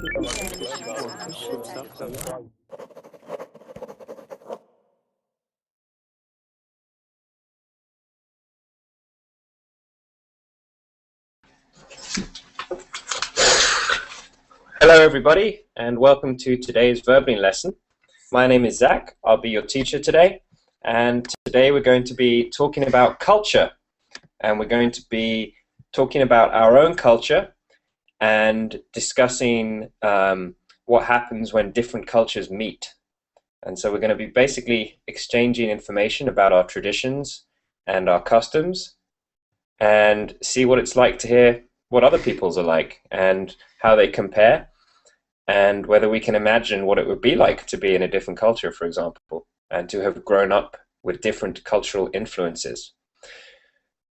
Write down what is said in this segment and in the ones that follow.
Hello everybody, and welcome to today's Verbling lesson. My name is Zach, I'll be your teacher today, and today we're going to be talking about culture, and we're going to be talking about our own culture and discussing what happens when different cultures meet. And so we're going to be basically exchanging information about our traditions and our customs and see what it's like to hear what other people's are like and how they compare, and whether we can imagine what it would be like to be in a different culture, for example, and to have grown up with different cultural influences.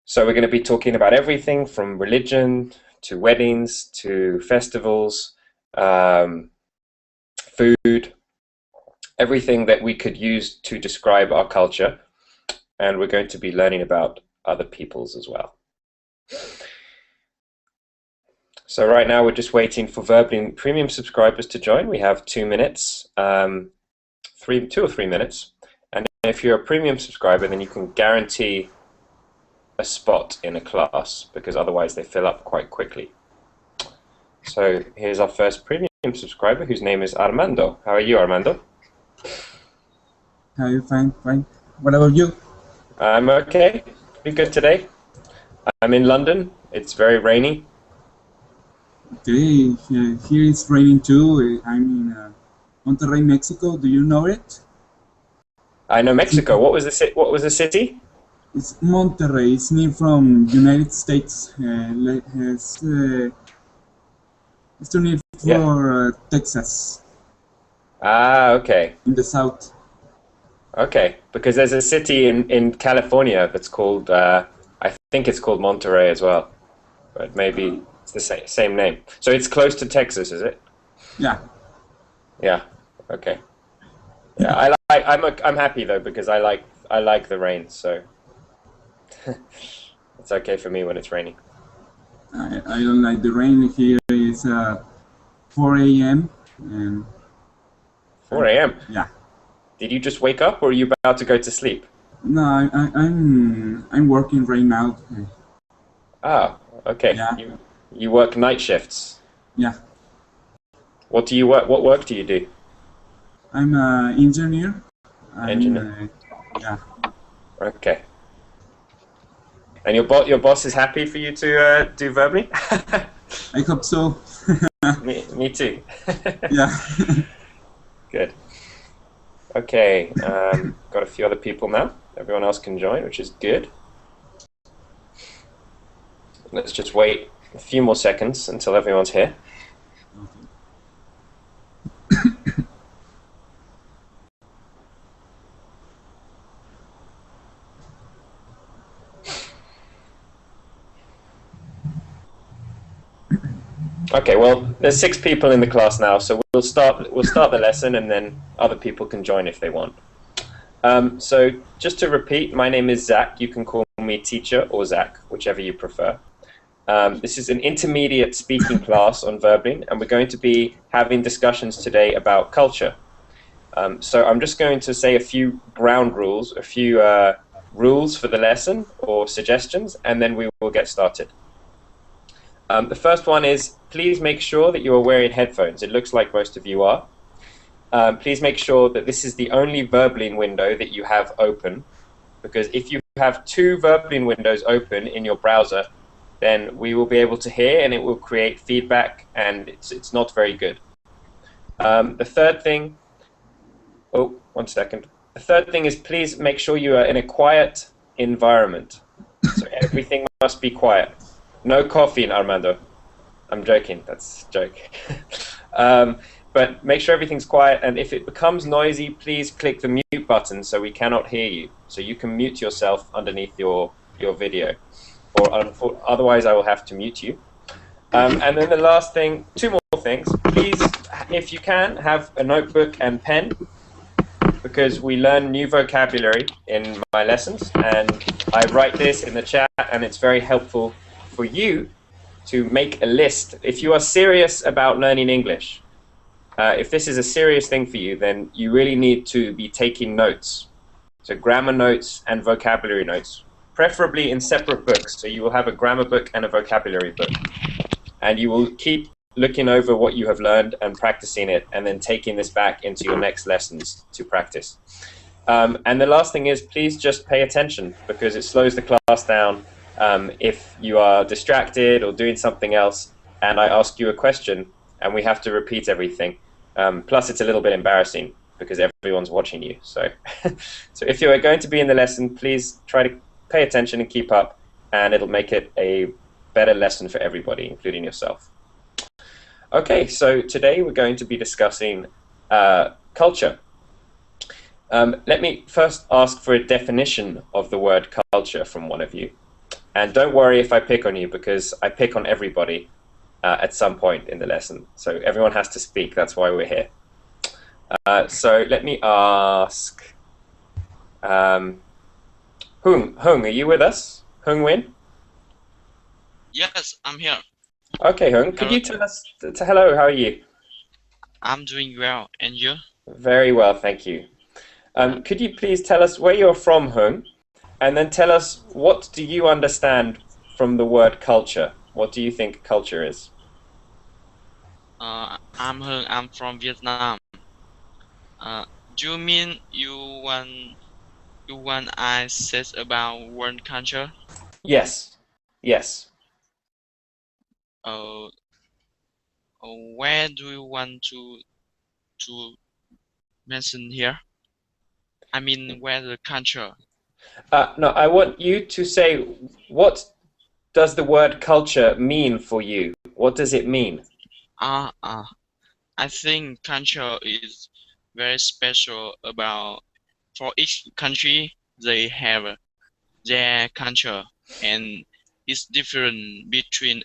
So we're going to be talking about everything from religion to weddings to festivals, food, everything that we could use to describe our culture, and we're going to be learning about other people's as well. So right now we're just waiting for Verbling premium subscribers to join. We have 2 minutes, 2 or 3 minutes, and if you're a premium subscriber, then you can guarantee a spot in a class, because otherwise they fill up quite quickly. So here's our first premium subscriber, whose name is Armando. How are you, Armando? Hi, fine, fine. What about you? I'm okay, pretty good today. I'm in London. It's very rainy. Okay, here it's raining too. I'm in Monterrey, Mexico. Do you know it? I know Mexico. What was the city? It's Monterrey. It's near from United States. It's too near for Texas. Ah, okay. In the south. Okay, because there's a city in California that's called, I think it's called Monterrey as well, but maybe it's the same name. So it's close to Texas, is it? Yeah. Yeah. Okay. Yeah, I'm happy though, because I like the rain, so it's okay for me when it's raining. I don't like the rain. Here is 4 a.m. and 4 a.m. Yeah. Did you just wake up, or are you about to go to sleep? No, I'm working right now. Ah, okay. Yeah. You work night shifts. Yeah. What do you work? What work do you do? I'm an engineer. Engineer. Yeah. Okay. And your boss is happy for you to do Verbling? I hope so. me too. Yeah. Good. Okay. Got a few other people now. Everyone else can join, which is good. Let's just wait a few more seconds until everyone's here. Okay, well, there's 6 people in the class now, so we'll start the lesson, and then other people can join if they want. So just to repeat, my name is Zach. You can call me teacher or Zach, whichever you prefer. This is an intermediate speaking class on Verbling, and we're going to be having discussions today about culture. So I'm just going to say a few ground rules, a few rules for the lesson or suggestions, and then we will get started. The first one is, please make sure that you are wearing headphones. It looks like most of you are. Please make sure that this is the only Verbling window that you have open, because if you have 2 Verbling windows open in your browser, then we will be able to hear, and it will create feedback, and it's not very good. The third thing, oh, one second. The third thing is, please make sure you are in a quiet environment. So everything must be quiet. No coffee, Armando. I'm joking, that's a joke. But make sure everything's quiet, and if it becomes noisy, please click the mute button so we cannot hear you. So you can mute yourself underneath your video, or otherwise I will have to mute you. And then the last thing, 2 more things. Please, if you can, have a notebook and pen, because we learn new vocabulary in my lessons, and I write this in the chat, and it's very helpful for you to make a list. If you are serious about learning English, if this is a serious thing for you, then you really need to be taking notes. So grammar notes and vocabulary notes, preferably in separate books. So you will have a grammar book and a vocabulary book. And you will keep looking over what you have learned and practicing it, and then taking this back into your next lessons to practice. And the last thing is, please just pay attention, because it slows the class down if you are distracted or doing something else and I ask you a question and we have to repeat everything. Plus it's a little bit embarrassing because everyone's watching you. So, so if you are going to be in the lesson, please try to pay attention and keep up, and it'll make it a better lesson for everybody, including yourself. Okay, so today we're going to be discussing culture. Let me first ask for a definition of the word culture from one of you. And don't worry if I pick on you, because I pick on everybody at some point in the lesson. So everyone has to speak, that's why we're here. So let me ask, Hung, are you with us? Hung Win? Yes, I'm here. Okay, Hung, could you tell us, hello, how are you? I'm doing well, and you? Very well, thank you. Could you please tell us where you're from, Hung, and then tell us, what do you understand from the word culture? What do you think culture is? I'm Hưng. I'm from Vietnam. Do you mean you want I said about world culture? Yes. Yes. Where do you want to mention here? I mean, where the culture? No, I want you to say, what does the word culture mean for you? What does it mean? I think culture is very special for each country. They have their culture, and it's different between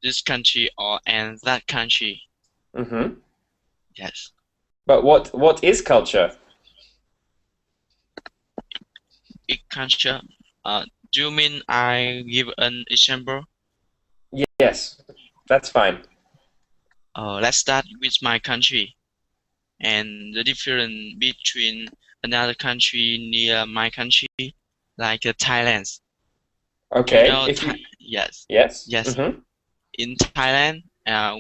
this country and that country. Mm-hmm. Yes. But what is culture? Culture. Do you mean I give an example? Yes, that's fine. Let's start with my country and the difference between another country near my country, like Thailand. Okay. You know, If you... yes. Yes. Yes. Mm-hmm. In Thailand,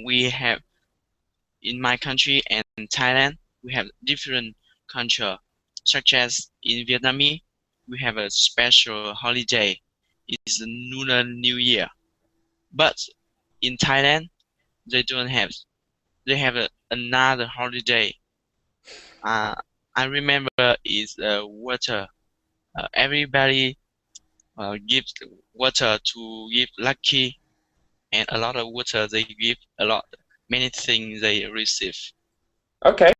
we have in my country and in Thailand we have different culture, such as in Vietnamese we have a special holiday. It's the Lunar New Year. But in Thailand, they don't have. They have another holiday. I remember is water. Everybody gives water to give lucky, and a lot of water they give many things they receive. Okay.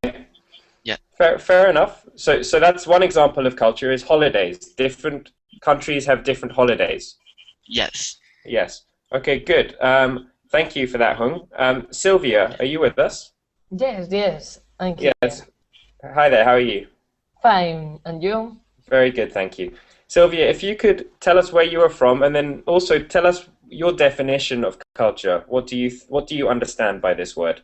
Yeah. Fair enough. So that's one example of culture, is holidays. Different countries have different holidays. Yes. Yes. Okay, good. Thank you for that, Hung. Sylvia, are you with us? Yes, I'm here. Yes. Hi there, how are you? Fine, and you? Very good, thank you. Sylvia, if you could tell us where you are from, and then also tell us your definition of culture. What do you understand by this word?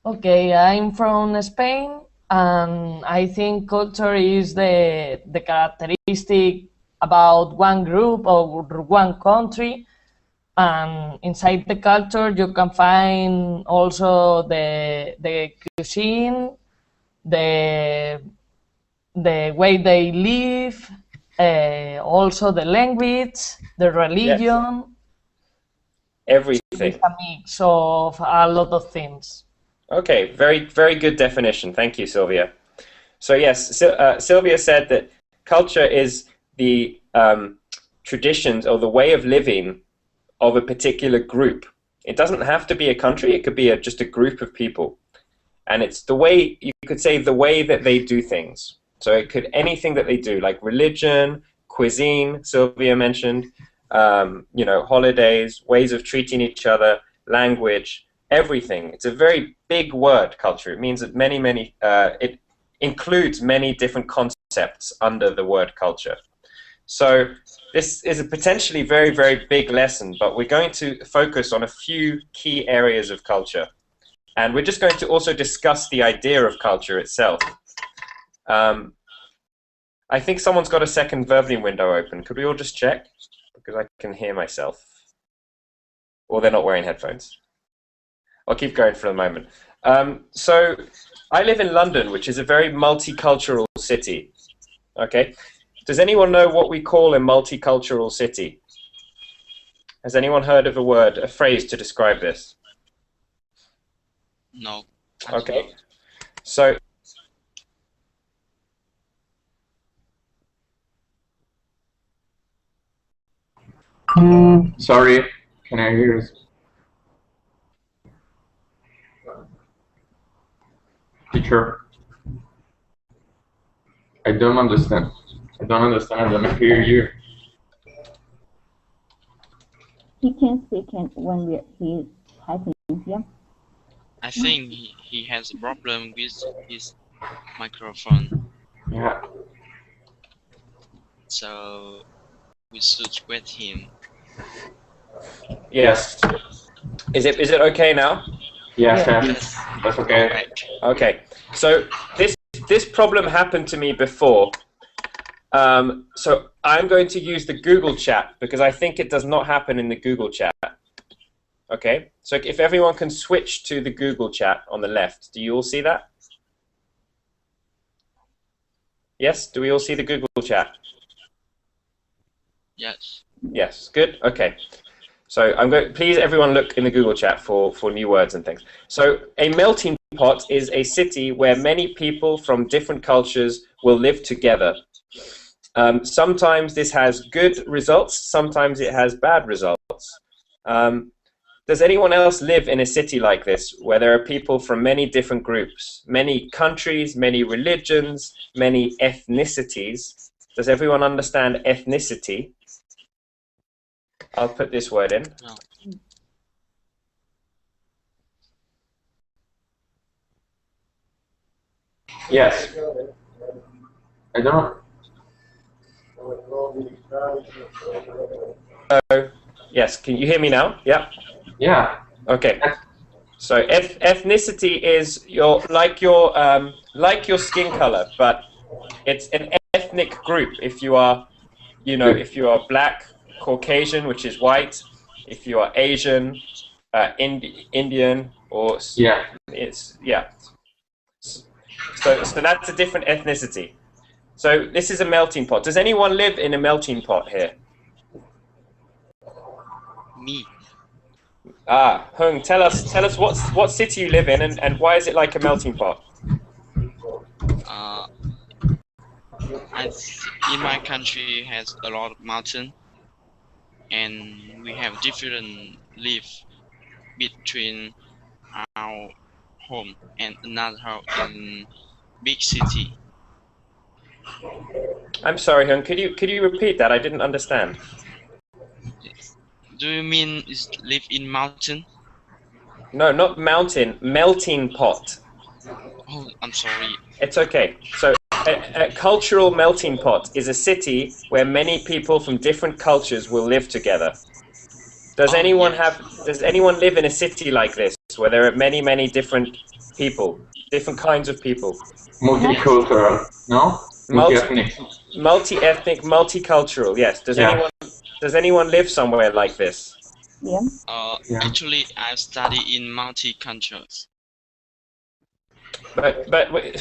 Okay, I'm from Spain, and I think culture is the characteristic about one group or one country, and inside the culture you can find also the cuisine, the way they live, also the language, the religion. Yes. Everything. It's a mix of a lot of things. Okay, very good definition. Thank you, Sylvia. So yes, Sylvia said that culture is the traditions or the way of living of a particular group. It doesn't have to be a country, it could be just a group of people. And it's the way, you could say, the way that they do things. So it could anything that they do, like religion, cuisine, Sylvia mentioned, holidays, ways of treating each other, language, everything. It's a very big word, culture. It means that it includes many different concepts under the word culture. So this is a potentially very, very big lesson, but we're going to focus on a few key areas of culture. And we're just going to also discuss the idea of culture itself. I think someone's got a second Verbling window open. Could we all just check? Because I can hear myself. Or they're not wearing headphones. I'll keep going for a moment. So I live in London, which is a very multicultural city. Okay. Does anyone know what we call a multicultural city? Has anyone heard of a phrase to describe this? No. Okay. So Sorry, can I hear you? Teacher, I don't understand. I don't understand. Hear you. He can speak when he's typing here. I think he has a problem with his microphone. Yeah. So we should wait him. yes. Is it okay now? Yes, Yeah. yes. That's okay. Right. Okay. So this problem happened to me before. So I'm going to use the Google chat because I think it does not happen in the Google chat. Okay. So if everyone can switch to the Google chat on the left, do you all see that? Yes. Do we all see the Google chat? Yes. Yes, good. Okay. So I'm going. Please, everyone, look in the Google chat for new words and things. So a melting pot is a city where many people from different cultures will live together. Sometimes this has good results. Sometimes it has bad results. Does anyone else live in a city like this, where there are people from many different groups, many countries, many religions, many ethnicities? Does everyone understand ethnicity? I'll put this word in. No. Yes. I don't know. So, yes, can you hear me now? Yeah. Yeah. Okay. So ethnicity is like your skin color, but it's an ethnic group. If you are, if you are black, Caucasian, which is white, if you are Asian, Indian, or Yeah. it's So that's a different ethnicity. So this is a melting pot. Does anyone live in a melting pot here? Me. Hung, tell us what city you live in and why is it like a melting pot? In my country has a lot of mountain, and we have different live between our home and another house in big city. I'm sorry, Hung. Could you repeat that? I didn't understand. Do you mean is live in mountain? No, not mountain. Melting pot. Oh, I'm sorry. It's okay. So a cultural melting pot is a city where many people from different cultures will live together. Does Does anyone live in a city like this where there are many different people, different kinds of people? Multicultural, no? Multi-ethnic. Multi-ethnic, multicultural. Yes. Does anyone live somewhere like this? Yeah. Yeah. Actually, I study in multi-cultures. But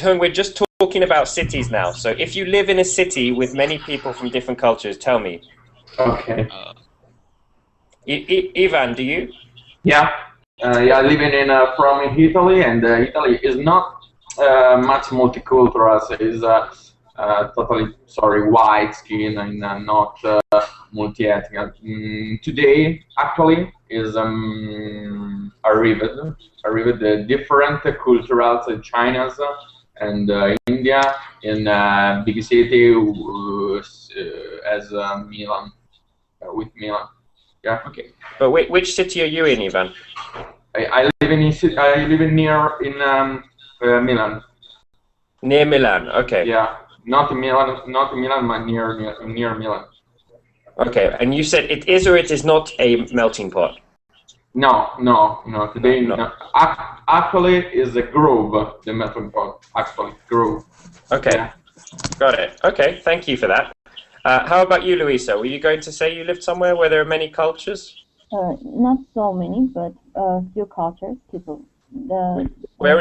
Hung, we're just talking about cities now. So if you live in a city with many people from different cultures, tell me. Okay. Ivan, do you? Yeah. Yeah, living from Italy, and Italy is not much multicultural. It's totally white skin and not multi-ethnic. Today, actually, is arrived the different cultures in China and India in big city as Milan, with Milan. Yeah. Okay. But which city are you in, Ivan? I live in Milan. Near Milan. Okay. Yeah, not in Milan, but near Milan. Okay, and you said it is or it is not a melting pot? No, no, no. Today, No. no. Actually, is a grove. The melting pot. Actually, grove. Okay, Yeah. got it. Okay, thank you for that. How about you, Luisa? Were you going to say you lived somewhere where there are many cultures? Not so many, but a few cultures, people. Where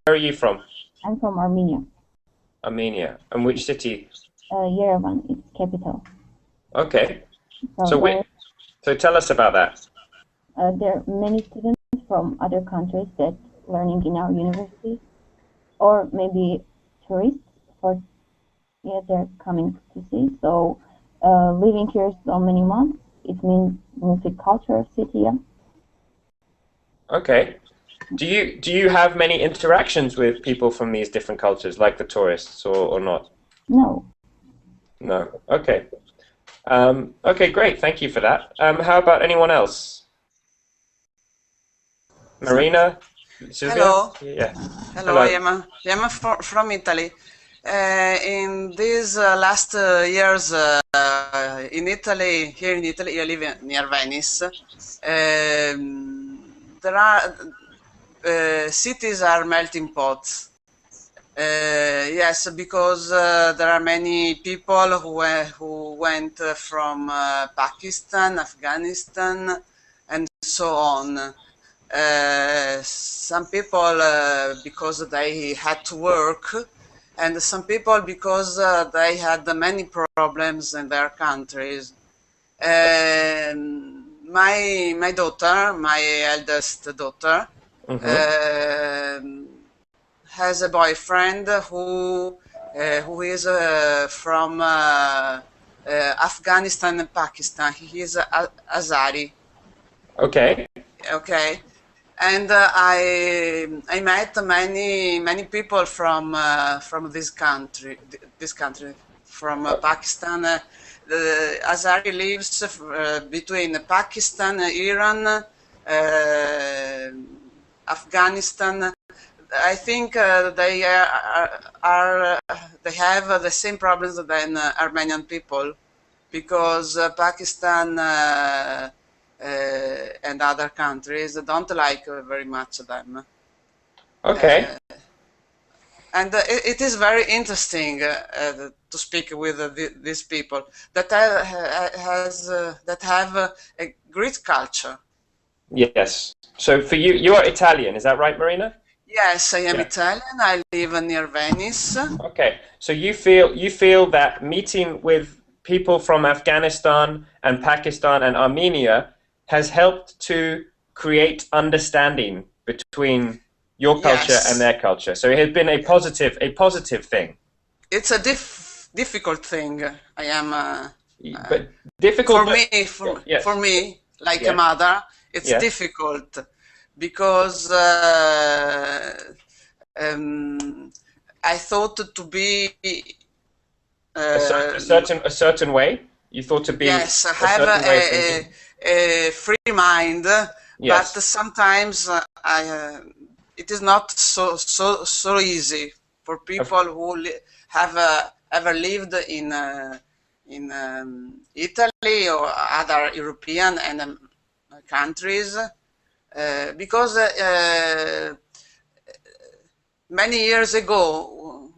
are you from? I'm from Armenia. Armenia. And which city? Yerevan, its capital. Okay. So So tell us about that. there are many students from other countries that learning in our university, or maybe tourists they're coming to see. So living here so many months, it means multicultural city. Yeah. Okay. Do you have many interactions with people from these different cultures, like the tourists, or not? No. No. Okay. Okay, great. Thank you for that. How about anyone else? Marina? Silvia? Hello. Yeah. Hello, I am from Italy. In these last years in Italy, here in Italy, I live near Venice. There are cities are melting pots. Yes, because there are many people who went from Pakistan, Afghanistan, and so on. Some people because they had to work, and some people because they had many problems in their countries. My daughter, my eldest daughter, has a boyfriend who is from Afghanistan and Pakistan. He is Azari. Okay. Okay. And I met many people from this country from Pakistan. Azari lives between Pakistan, Iran, Afghanistan. I think they they have the same problems than Armenian people, because Pakistan and other countries don't like very much them. Okay. And it is very interesting to speak with these people that that have a great culture. Yes. So for you, you are Italian, is that right, Marina? Yes, I am Italian. I live near Venice. Okay. So you feel that meeting with people from Afghanistan and Pakistan and Armenia has helped to create understanding between your culture and their culture. So it has been a positive thing. It's a difficult thing. I am but difficult for me, like a mother, it's difficult because I thought to be a certain way. You thought to be have a free mind, but sometimes it is not so easy for people who have ever lived in Italy or other European and countries, because many years ago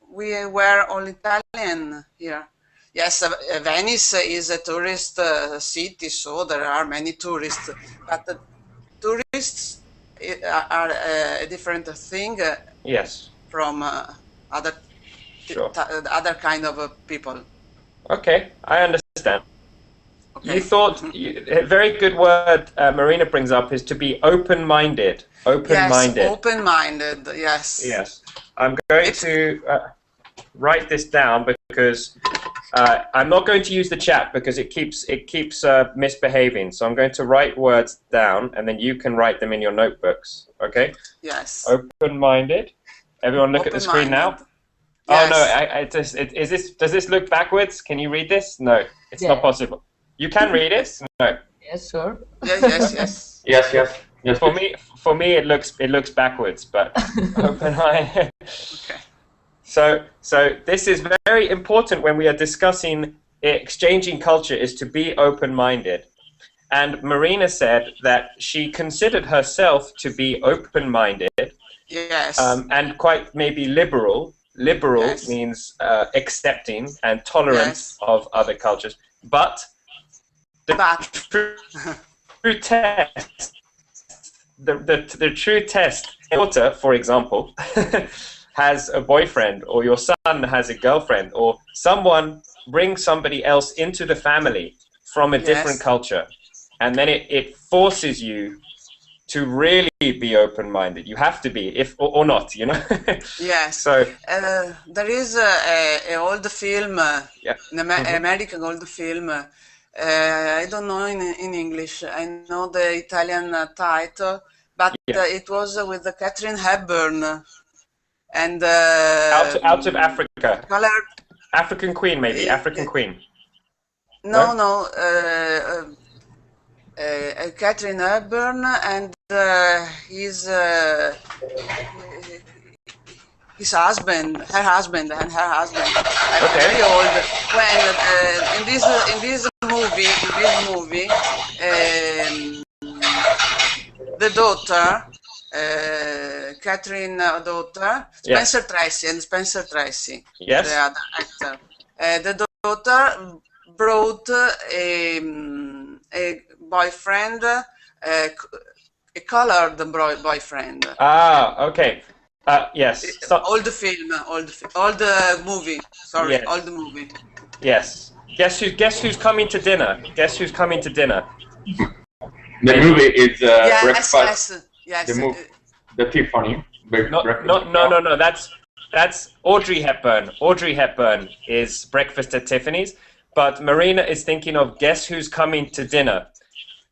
we were all Italian here. Yes, Venice is a tourist city, so there are many tourists, but the tourists are a different thing from other kind of people. Okay, I understand. Okay. You thought a very good word Marina brings up is to be open-minded. Open-minded. Yes, open-minded. Yes. Yes. I'm going to write this down because I'm not going to use the chat because it keeps misbehaving. So I'm going to write words down, and then you can write them in your notebooks. Okay? Yes. Open-minded. Everyone, look at the screen now. Yes. Oh no! Does this look backwards? Can you read this? No, it's not possible. You can read it. No. Yes, sure. Yes. Yes. For me, it looks backwards, but open-minded. Okay. So this is very important when we are discussing exchanging culture is to be open-minded. And Marina said that she considered herself to be open-minded, Yes. and quite maybe liberal. Liberal Yes. means accepting and tolerant Yes. of other cultures. But the true test, the true test, daughter, for example, has a boyfriend, or your son has a girlfriend, or someone brings somebody else into the family from a different culture, and then it forces you to really be open-minded. You have to be, if or not, you know. Yes. So there is a old film, yeah. an American old film. I don't know in English. I know the Italian title, but it was with Catherine Hepburn and out of Africa. Colored African Queen, maybe African Queen. No. Catherine Hepburn and his husband, her husband, and her husband. I'm very old. When in this movie, the daughter, Catherine daughter, Spencer Tracy, yes, the other actor. The daughter brought a boyfriend, a colored boyfriend. Ah, okay. Yes. All the movie. Sorry, yes. all the movie. Yes. Guess who's coming to dinner? Guess who's coming to dinner? The movie is Breakfast. Yes. The Tiffany. No. That's Audrey Hepburn. Audrey Hepburn is Breakfast at Tiffany's, but Marina is thinking of Guess Who's Coming to Dinner.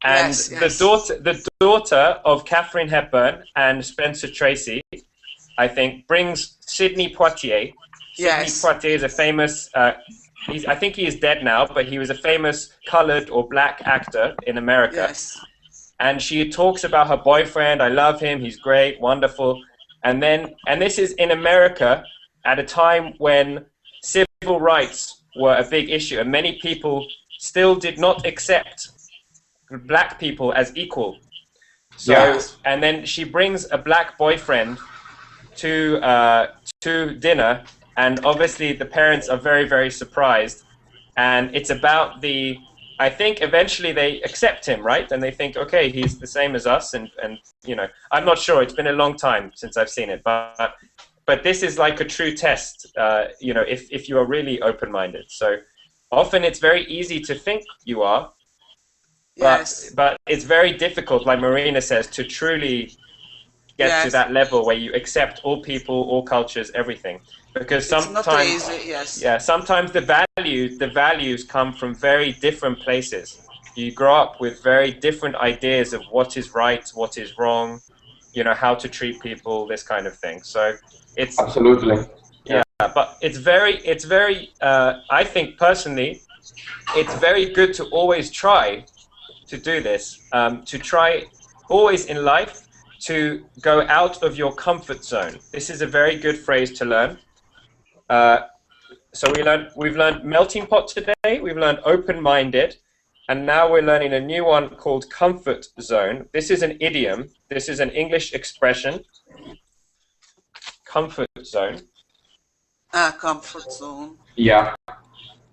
And the daughter of Catherine Hepburn and Spencer Tracy, I think, brings Sidney Poitier. Sidney Poitier is a famous, I think he is dead now, but he was a famous colored or black actor in America. Yes. And she talks about her boyfriend. I love him. He's great, wonderful. And this is in America at a time when civil rights were a big issue, and many people still did not accept black people as equal. So, and then she brings a black boyfriend to dinner, and obviously the parents are very, very surprised. And it's about I think eventually they accept him, right? And they think, okay, he's the same as us, and you know, I'm not sure. It's been a long time since I've seen it, but this is like a true test, you know, if you are really open-minded. So often it's very easy to think you are, but it's very difficult, like Marina says, to truly get to that level where you accept all people, all cultures, everything. Because sometimes, sometimes the values come from very different places. You grow up with very different ideas of what is right, what is wrong, you know, how to treat people, this kind of thing. So it's absolutely, but it's very. I think personally, it's very good to always try to do this. To try always in life to go out of your comfort zone. This is a very good phrase to learn. So we've learned melting pot today, we've learned open-minded, and now we're learning a new one called comfort zone. This is an idiom, this is an English expression. Comfort zone. Comfort zone. Yeah.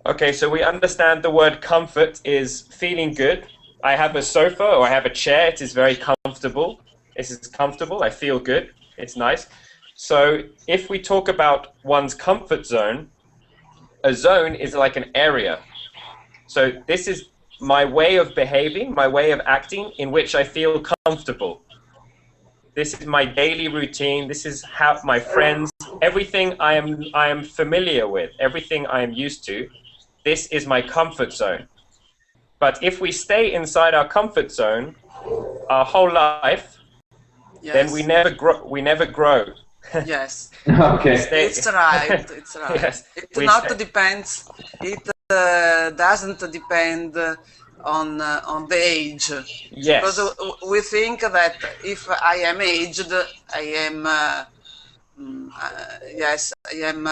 Okay, so we understand the word comfort is feeling good. I have a sofa or I have a chair, it is very comfortable. This is comfortable, I feel good, it's nice. So if we talk about one's comfort zone, a zone is like an area. So this is my way of behaving, my way of acting in which I feel comfortable. This is my daily routine, this is how my friends, everything I am familiar with, everything I am used to, this is my comfort zone. But if we stay inside our comfort zone our whole life, then we never grow. Yes. Okay. It's right. It's right. Yes. It not depends. It doesn't depend on the age. Yes. Because we think that if I am aged, I am Yes, I am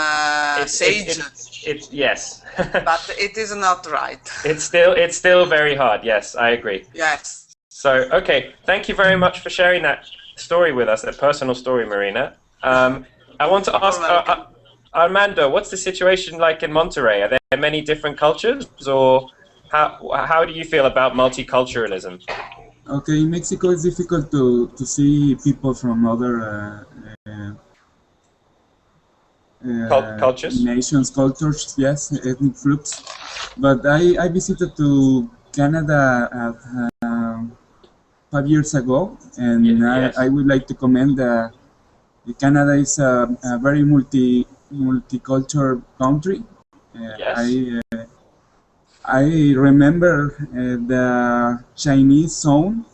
sage, It's yes. but it is not right. It's still very hard. Yes, I agree. Yes. So, okay, thank you very much for sharing that story with us, that personal story, Marina. I want to You're ask welcome. Armando, what's the situation like in Monterrey? Are there many different cultures, or how do you feel about multiculturalism? Okay, in Mexico it's difficult to see people from other Cultures? nations, cultures, yes, ethnic groups. But I visited to Canada 5 years ago, and Yes. I would like to commend Canada is a very multicultural country. Yes. I remember the Chinese zone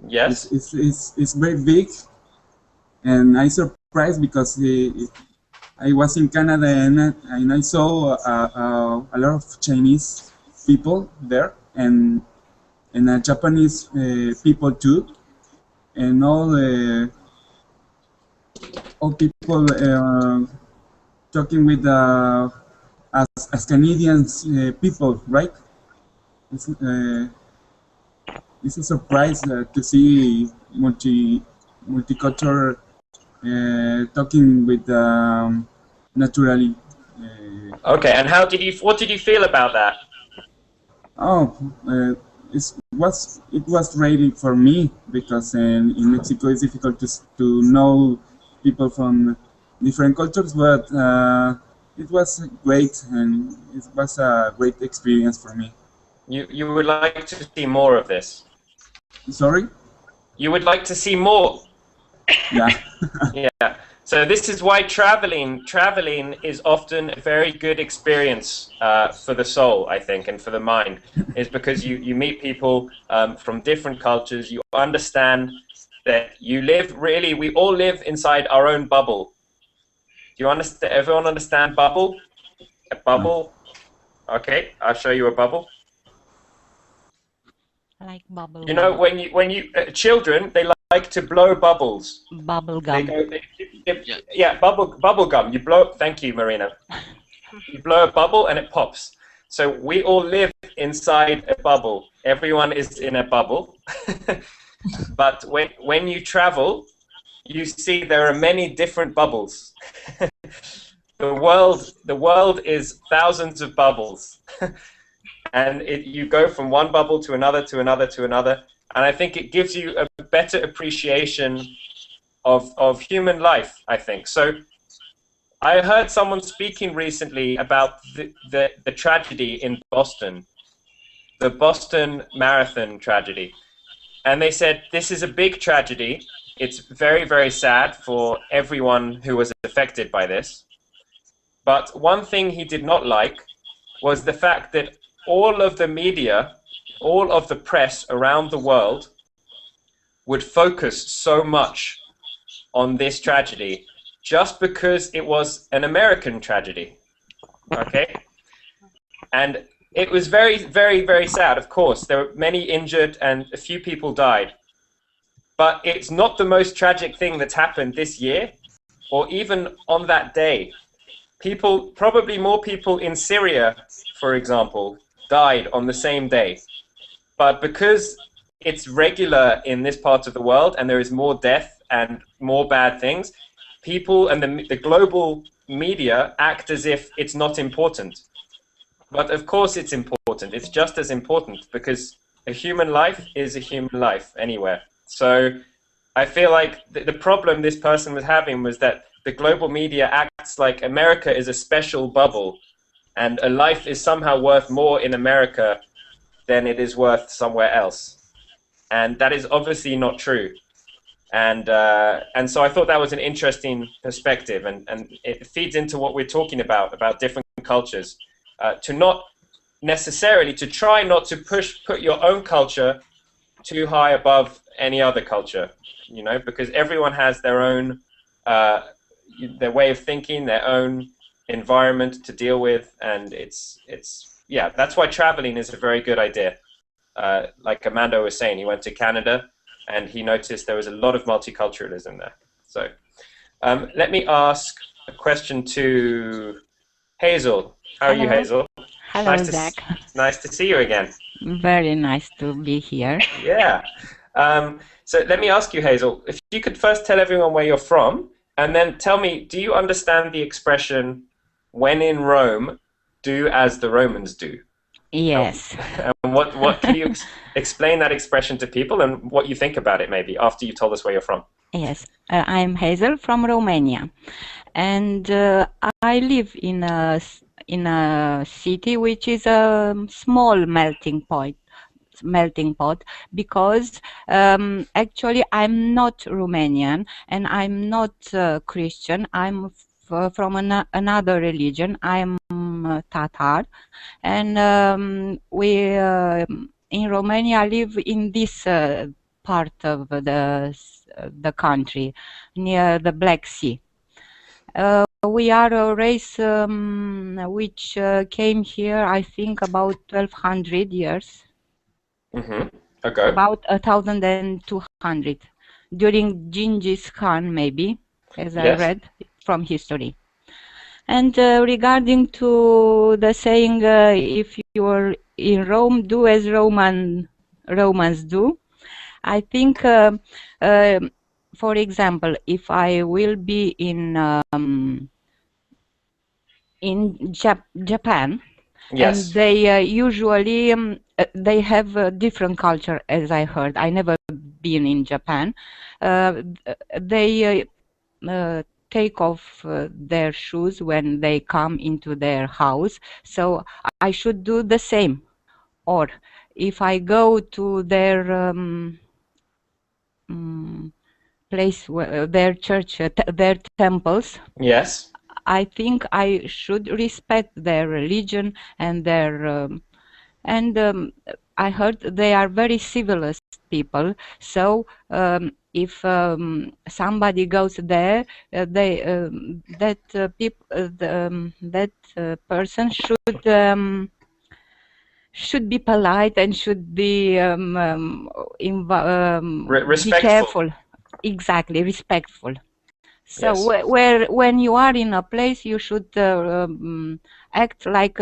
Yes. is very big, and I surprised because I was in Canada and I saw a lot of Chinese people there and Japanese people too, and all people talking with as Canadians people, right? It's, uh, it's a surprise to see multicultural talking with naturally. Okay, and what did you feel about that? Oh, it was ready for me because in Mexico it's difficult to know people from different cultures, but it was great and it was a great experience for me. You would like to see more of this? Sorry? You would like to see more? Yeah. Yeah. So this is why traveling is often a very good experience for the soul, I think, and for the mind, is because you meet people from different cultures. You understand that we all live inside our own bubble. Do you understand? Everyone understand bubble? A bubble? Okay, I'll show you a bubble. Like bubble You know, gum. when you children, they like to blow bubbles. Bubble They gum. go, Yeah. yeah, bubble gum. You blow. Thank you, Marina. You blow a bubble and it pops. So we all live inside a bubble. Everyone is in a bubble. But when you travel, you see there are many different bubbles. The world is thousands of bubbles. And you go from one bubble to another, to another, to another. And I think it gives you a better appreciation of human life, I think. So I heard someone speaking recently about the tragedy in Boston, the Boston Marathon tragedy. And they said, this is a big tragedy. It's very, very sad for everyone who was affected by this. But one thing he did not like was the fact that all of the media, all of the press around the world would focus so much on this tragedy just because it was an American tragedy. Okay? And it was very, very, very sad, of course. There were many injured and a few people died. But it's not the most tragic thing that's happened this year or even on that day. Probably more people in Syria, for example, died on the same day. But because it's regular in this part of the world and there is more death and more bad things, people and the global media act as if it's not important. But of course it's important. It's just as important because a human life is a human life anywhere. So I feel like the problem this person was having was that the global media acts like America is a special bubble and a life is somehow worth more in America than it is worth somewhere else. And that is obviously not true. And so I thought that was an interesting perspective, and it feeds into what we're talking about different cultures. To not necessarily, to try not to put your own culture too high above any other culture, you know, because everyone has their own, their way of thinking, their own environment to deal with, and yeah, that's why traveling is a very good idea. Like Amando was saying, he went to Canada and he noticed there was a lot of multiculturalism there. So, Let me ask a question to Hazel. How are you, Hello. Hazel? Hello, Zach. Nice to see you again. Very nice to be here. Yeah. So let me ask you, Hazel, if you could first tell everyone where you're from, and then tell me, do you understand the expression, when in Rome, do as the Romans do? Yes. And what can you explain that expression to people and what you think about it maybe after you told us where you're from? Yes. I'm Hazel from Romania, and I live in a city which is a small melting pot because actually I'm not Romanian and I'm not Christian. I'm from another religion. I'm Tatar, and we in Romania live in this part of the country near the Black Sea. We are a race which came here, I think, about 1200 years. Okay. About 1200 during Genghis Khan, maybe, as I Yes. read from history. And regarding to the saying, if you're in Rome, do as Romans do. I think, for example, if I will be in Japan, Yes. and they usually they have a different culture, as I heard. I never been in Japan. They take off their shoes when they come into their house. So I should do the same. Or if I go to their place, their church, their temples, Yes. I think I should respect their religion and their I heard they are very civilized people. So if somebody goes there, they that person should be polite and should be be Respectful. careful. Exactly, respectful. So Yes. when you are in a place, you should act like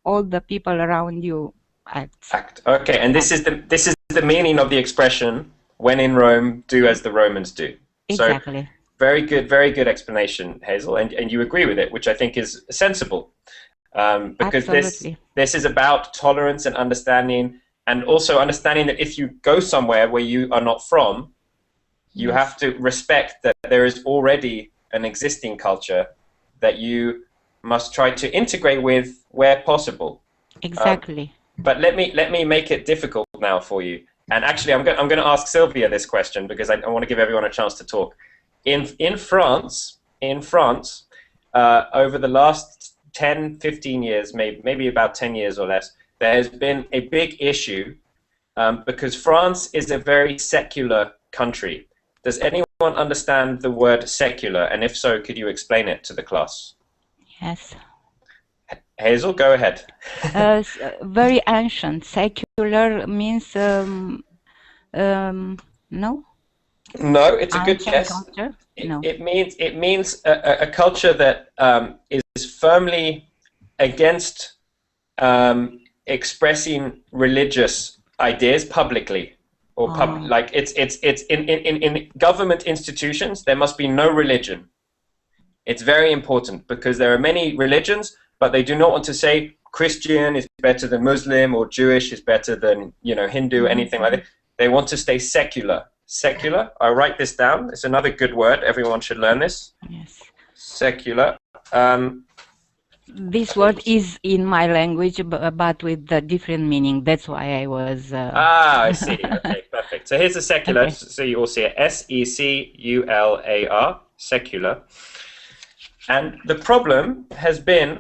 all the people around you act. Okay, and this is the meaning of the expression, when in Rome, do as the Romans do. Exactly. So very good explanation, Hazel, and you agree with it, which I think is sensible. Because Absolutely. this is about tolerance and understanding, and also understanding that if you go somewhere where you are not from, you Yes. have to respect that there is already an existing culture that you must try to integrate with where possible. Exactly. But let me make it difficult now for you. And actually, I'm going to ask Sylvia this question because I want to give everyone a chance to talk. In France, over the last 10, 15 years, maybe about 10 years or less, there has been a big issue because France is a very secular country. Does anyone understand the word secular? And if so, could you explain it to the class? Yes. Hazel, go ahead. Very ancient. Secular means no. No, it's a good Ancient guess. culture? No. It means a culture that is firmly against expressing religious ideas publicly, or like it's in government institutions there must be no religion. It's very important because there are many religions, but they do not want to say Christian is better than Muslim or Jewish is better than Hindu, anything like that. They want to stay secular. Secular. I write this down. It's another good word. Everyone should learn this. Yes. Secular. This word is in my language, but with a different meaning. That's why I was. I see. Okay, perfect. So here's the secular. Okay. So you all see it. secular. Secular. And the problem has been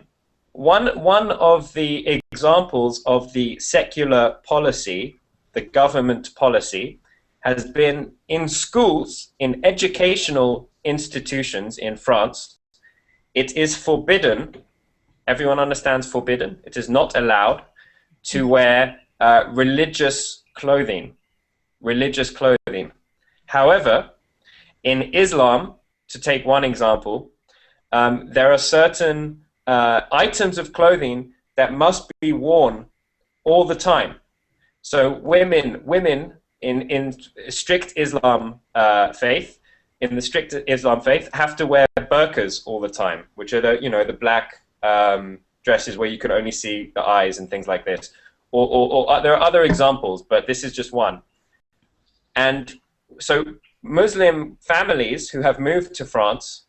one of the examples of the secular policy, the government policy, has been in schools, in educational institutions in France. It is forbidden. Everyone understands forbidden. It is not allowed to wear religious clothing. However, in Islam, to take one example, there are certain items of clothing that must be worn all the time. So women in strict Islam faith, in the strict Islam faith, have to wear burqas all the time, which are the black dresses where you can only see the eyes and things like this. Or there are other examples, but this is just one. And so Muslim families who have moved to France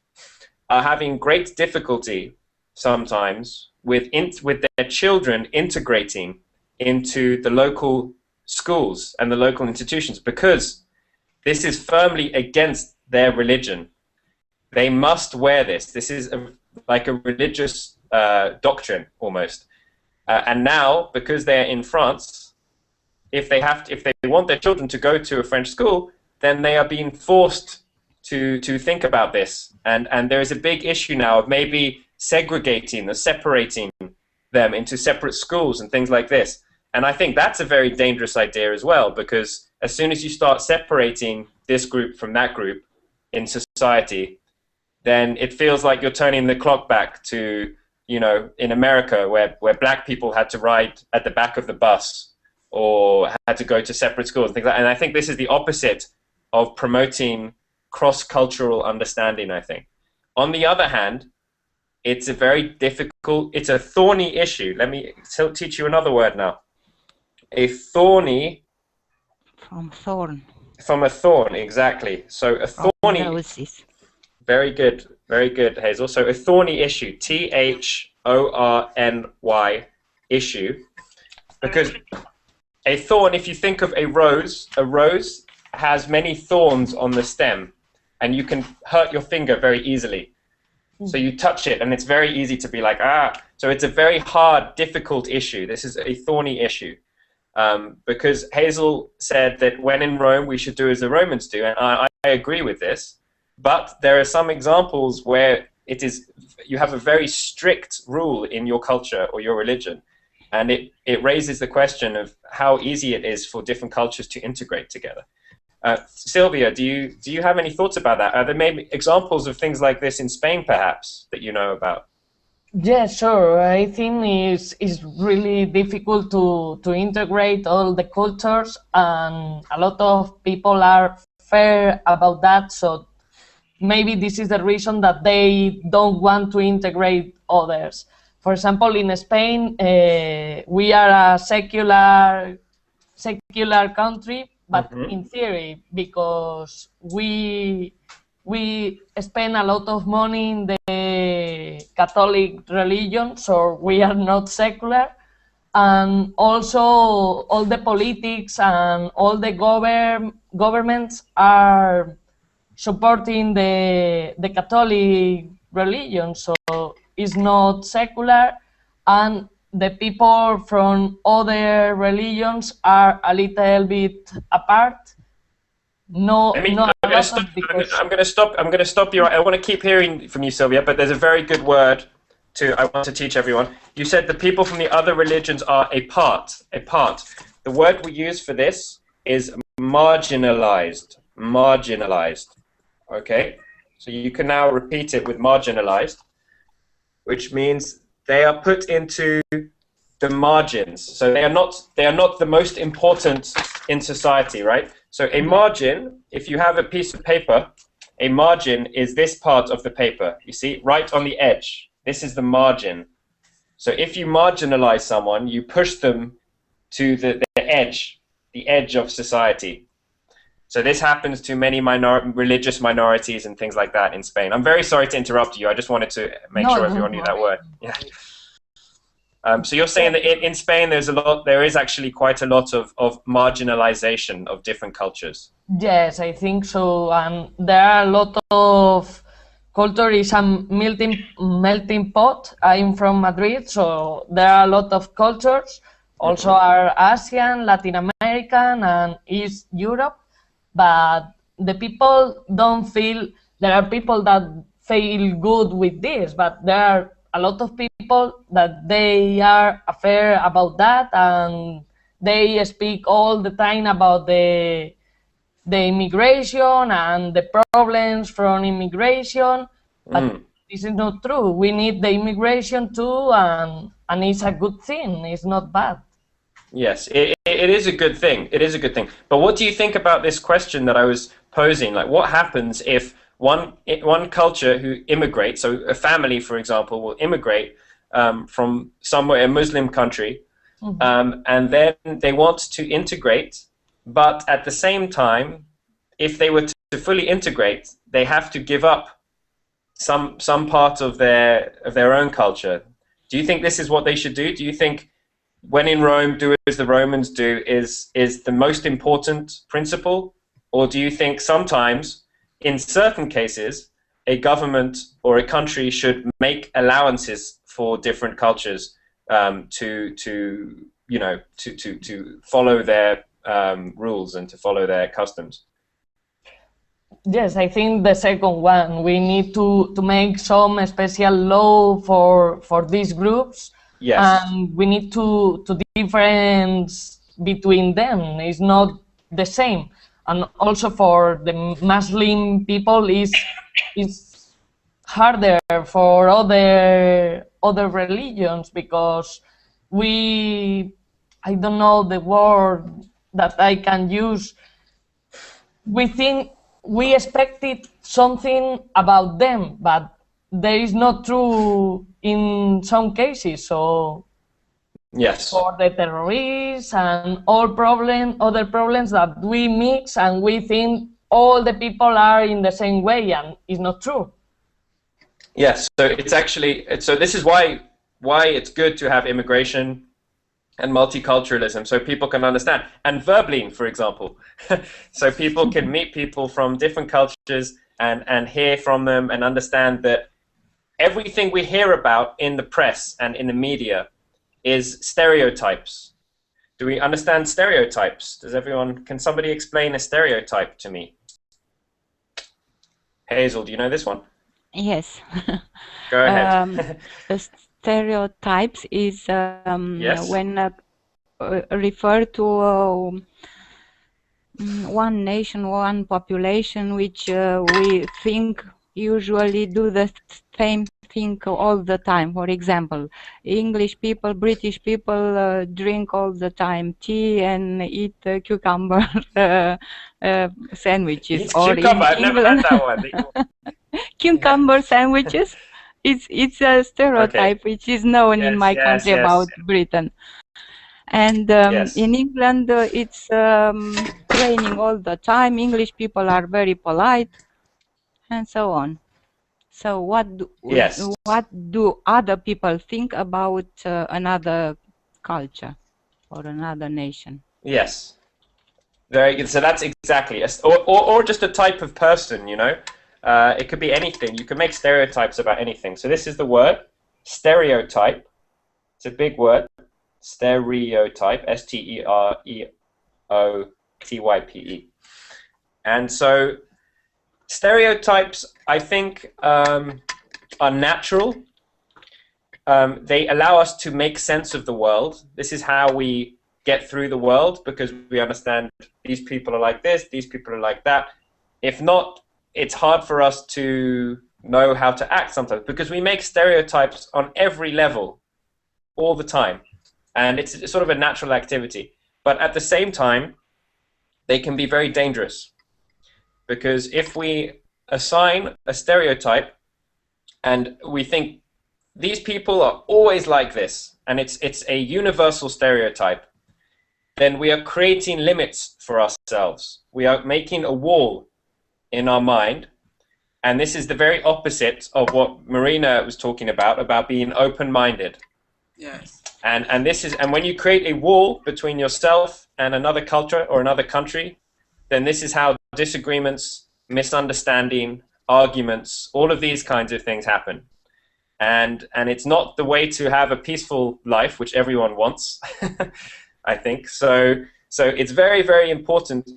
are having great difficulty sometimes with their children integrating into the local schools and the local institutions, because this is firmly against their religion. They must wear this. This is like a religious doctrine almost. And now, because they're in France, if they want their children to go to a French school, then they are being forced to think about this. And there is a big issue now of maybe segregating or separating them into separate schools and things like this. And I think that's a very dangerous idea as well, because as soon as you start separating this group from that group in society, then it feels like you're turning the clock back to, in America, where black people had to ride at the back of the bus or had to go to separate schools and things like that. And I think this is the opposite of promoting cross-cultural understanding, I think. On the other hand, it's a thorny issue. Let me teach you another word now. A thorny... From thorn. From a thorn, exactly. So a thorny... Very good, Hazel. So a thorny issue, Thorny issue, because a thorn, if you think of a rose has many thorns on the stem, and you can hurt your finger very easily. So you touch it, and it's very easy to be like, So it's a very hard, difficult issue. This is a thorny issue. Because Hazel said that when in Rome, we should do as the Romans do, and I agree with this. But there are some examples where you have a very strict rule in your culture or your religion, and it raises the question of how easy it is for different cultures to integrate together. Sylvia, do you have any thoughts about that? Are there maybe examples of things like this in Spain, perhaps, that you know about? Yeah, sure. I think it's really difficult to integrate all the cultures, and a lot of people are fair about that. So maybe this is the reason that they don't want to integrate others. For example, in Spain, we are a secular country, but in theory, because we spend a lot of money in the Catholic religion, so we are not secular. And also, all the politics and all the governments are supporting the Catholic religion, so it's not secular, and the people from other religions are a little bit apart. I'm going to stop you. I want to keep hearing from you, Sylvia, but there's a very good word I want to teach everyone. You said the people from the other religions are apart. The word we use for this is marginalized. Okay, so you can now repeat it with marginalized, which means they are put into the margins. So they are not the most important in society, right? So a margin, if you have a piece of paper, a margin is this part of the paper. You see, right on the edge. This is the margin. So if you marginalize someone, you push them to the edge of society. So this happens to many religious minorities and things like that in Spain. I'm very sorry to interrupt you. I just wanted to make sure everyone knew that word. Yeah. So you're saying that in Spain there is actually quite a lot of marginalization of different cultures. Yes, I think so. And there are a lot of culture is a melting pot. I'm from Madrid, so there are a lot of cultures. Also are Asian, Latin American, and East Europe. But the people don't feel, there are people that feel good with this, but there are a lot of people that they are afraid about that, and they speak all the time about the the immigration and the problems from immigration, but this is not true. We need the immigration too, and it's a good thing. It's not bad. Yes, it is a good thing. It is a good thing. But what do you think about this question that I was posing? Like, what happens if one culture who immigrates, so a family, for example, will immigrate from somewhere, a Muslim country, and then they want to integrate, but at the same time, if they were to fully integrate, they have to give up some part of their own culture. Do you think this is what they should do? Do you think when in Rome, do as the Romans do is the most important principle? Or do you think sometimes, in certain cases, a government or a country should make allowances for different cultures to follow their rules and to follow their customs? Yes, I think the second one. We need to make some special law for these groups. Yes. And we need to difference between them. It's not the same. And also for the Muslim people is harder for other religions, because I don't know the word that I can use. We think we expected something about them, but there is not true in some cases. So yes, for the terrorists and all other problems that we mix, and we think all the people are in the same way, and it's not true. Yes, so it's actually, so this is why it's good to have immigration and multiculturalism, so people can understand. And Verbling, for example, so people can meet people from different cultures and hear from them and understand that everything we hear about in the press and in the media is stereotypes. Do we understand stereotypes? Can somebody explain a stereotype to me? Hazel, do you know this one? Yes. Go ahead. Stereotypes is yes. when refer to one nation, one population, which we think usually do the same thing all the time. For example, English people, British people drink all the time tea and eat cucumber sandwiches. Eat or cucumber? in I've England, never had that one. cucumber sandwiches. It's a stereotype which is known in my country about Britain. And in England, it's raining all the time. English people are very polite, and so on. So what do other people think about another culture or another nation? Yes. Very good. So that's exactly, or just a type of person, you know. It could be anything. You can make stereotypes about anything. So this is the word, stereotype. It's a big word. Stereotype, S-T-E-R-E-O-T-Y-P-E. And so stereotypes, I think, are natural. They allow us to make sense of the world. This is how we get through the world, because we understand these people are like this, these people are like that. If not, it's hard for us to know how to act sometimes, because we make stereotypes on every level all the time. And it's sort of a natural activity. But at the same time, they can be very dangerous. Because if we assign a stereotype and we think these people are always like this, and it's a universal stereotype, then we are creating limits for ourselves. We are making a wall in our mind. And this is the very opposite of what Marina was talking about being open-minded. Yes. And when you create a wall between yourself and another culture or another country, then this is how disagreements, misunderstanding, arguments, all of these kinds of things happen. And it's not the way to have a peaceful life, which everyone wants, I think. So it's very, very important,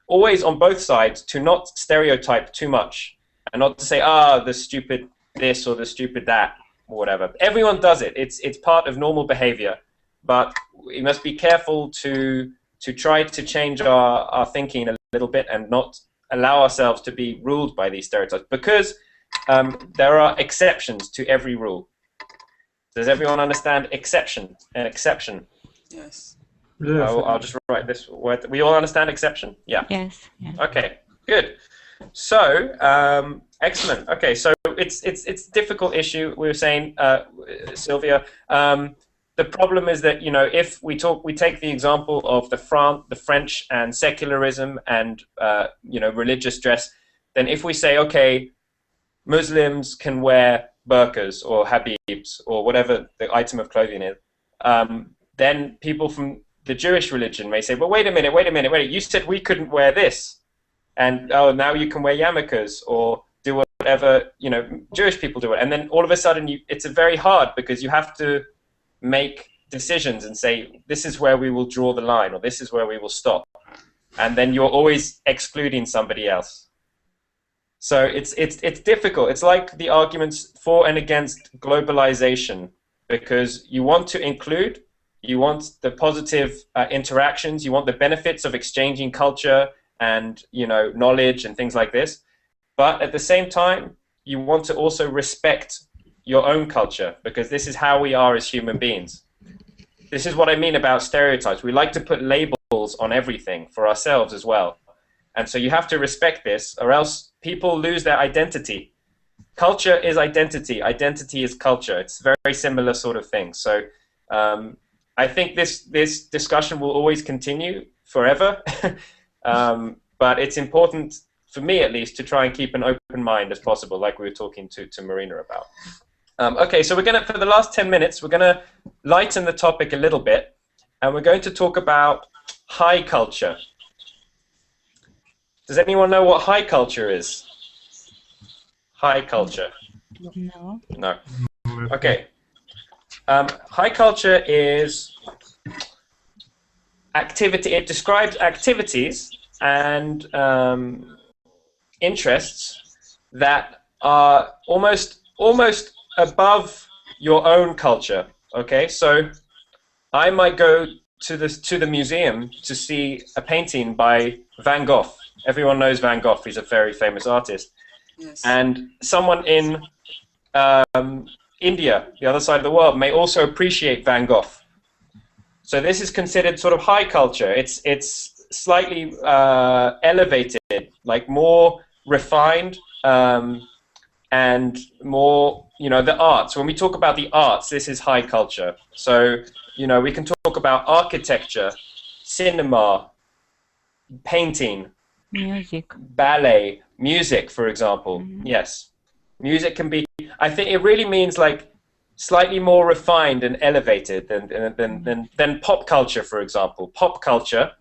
always on both sides, to not stereotype too much and not to say, the stupid this or the stupid that or whatever. Everyone does it. It's part of normal behavior, but we must be careful to to try to change our thinking a little bit and not allow ourselves to be ruled by these stereotypes, because there are exceptions to every rule. Does everyone understand exception? An exception. Yes. Yes. I'll just write this word. We all understand exception? Yeah. Yes. Yes. Okay. Good. So excellent. Okay. So it's a difficult issue. We were saying, Sylvia. The problem is that, you know, if we take the example of the French and secularism and you know, religious dress. Then if we say, okay, Muslims can wear burqas or habibs or whatever the item of clothing is, then people from the Jewish religion may say, well, wait a minute, you said we couldn't wear this, and oh, now you can wear yarmulkes or do whatever, you know, Jewish people do it, and then all of a sudden it's very hard, because you have to make decisions and say, this is where we will draw the line, or this is where we will stop, and then you're always excluding somebody else. So it's difficult. It's like the arguments for and against globalization, because you want to include, you want the positive interactions, you want the benefits of exchanging culture and, you know, knowledge and things like this, but at the same time you want to also respect your own culture, because this is how we are as human beings. This is what I mean about stereotypes. We like to put labels on everything for ourselves as well. And so you have to respect this, or else people lose their identity. Culture is identity. Identity is culture. It's very similar sort of thing. So I think this discussion will always continue forever. But it's important, for me at least, to try and keep an open mind as possible, like we were talking to Marina about. Okay, so for the last 10 minutes, we're going to lighten the topic a little bit, and we're going to talk about high culture. Does anyone know what high culture is? High culture? No. No. Okay. High culture is activity. It describes activities and interests that are almost above your own culture. Okay, so I might go to the museum to see a painting by Van Gogh. Everyone knows Van Gogh. He's a very famous artist. Yes. And someone in India, the other side of the world, may also appreciate Van Gogh. So this is considered sort of high culture. It's slightly elevated, like more refined, and more, you know, the arts. When we talk about the arts, this is high culture. So, you know, we can talk about architecture, cinema, painting, Music. ballet, music, for example. Mm-hmm. Yes. Music can be, I think it really means like slightly more refined and elevated than pop culture, for example. Pop culture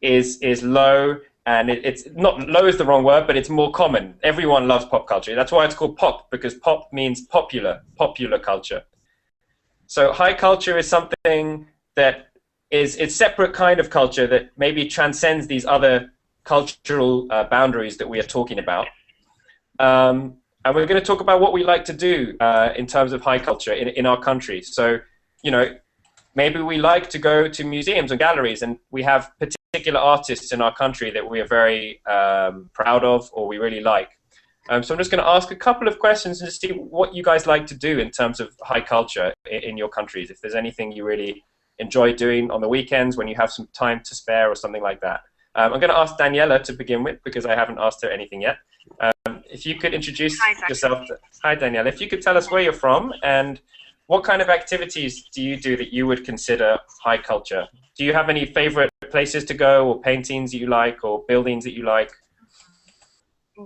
is low, and it's not, low is the wrong word, but it's more common. Everyone loves pop culture. That's why it's called pop, because pop means popular culture. So high culture is something that is a separate kind of culture that maybe transcends these other cultural boundaries that we are talking about. And we're going to talk about what we like to do in terms of high culture in our country. So, you know, maybe we like to go to museums and galleries, and we have particular artists in our country that we are very proud of, or we really like. So I'm just going to ask a couple of questions and just see what you guys like to do in terms of high culture in your countries. If there's anything you really enjoy doing on the weekends when you have some time to spare or something like that. I'm going to ask Daniela to begin with, because I haven't asked her anything yet. If you could introduce yourself. Hi, Daniela. If you could tell us where you're from and what kind of activities do you do that you would consider high culture? Do you have any favorite places to go, or paintings that you like, or buildings that you like?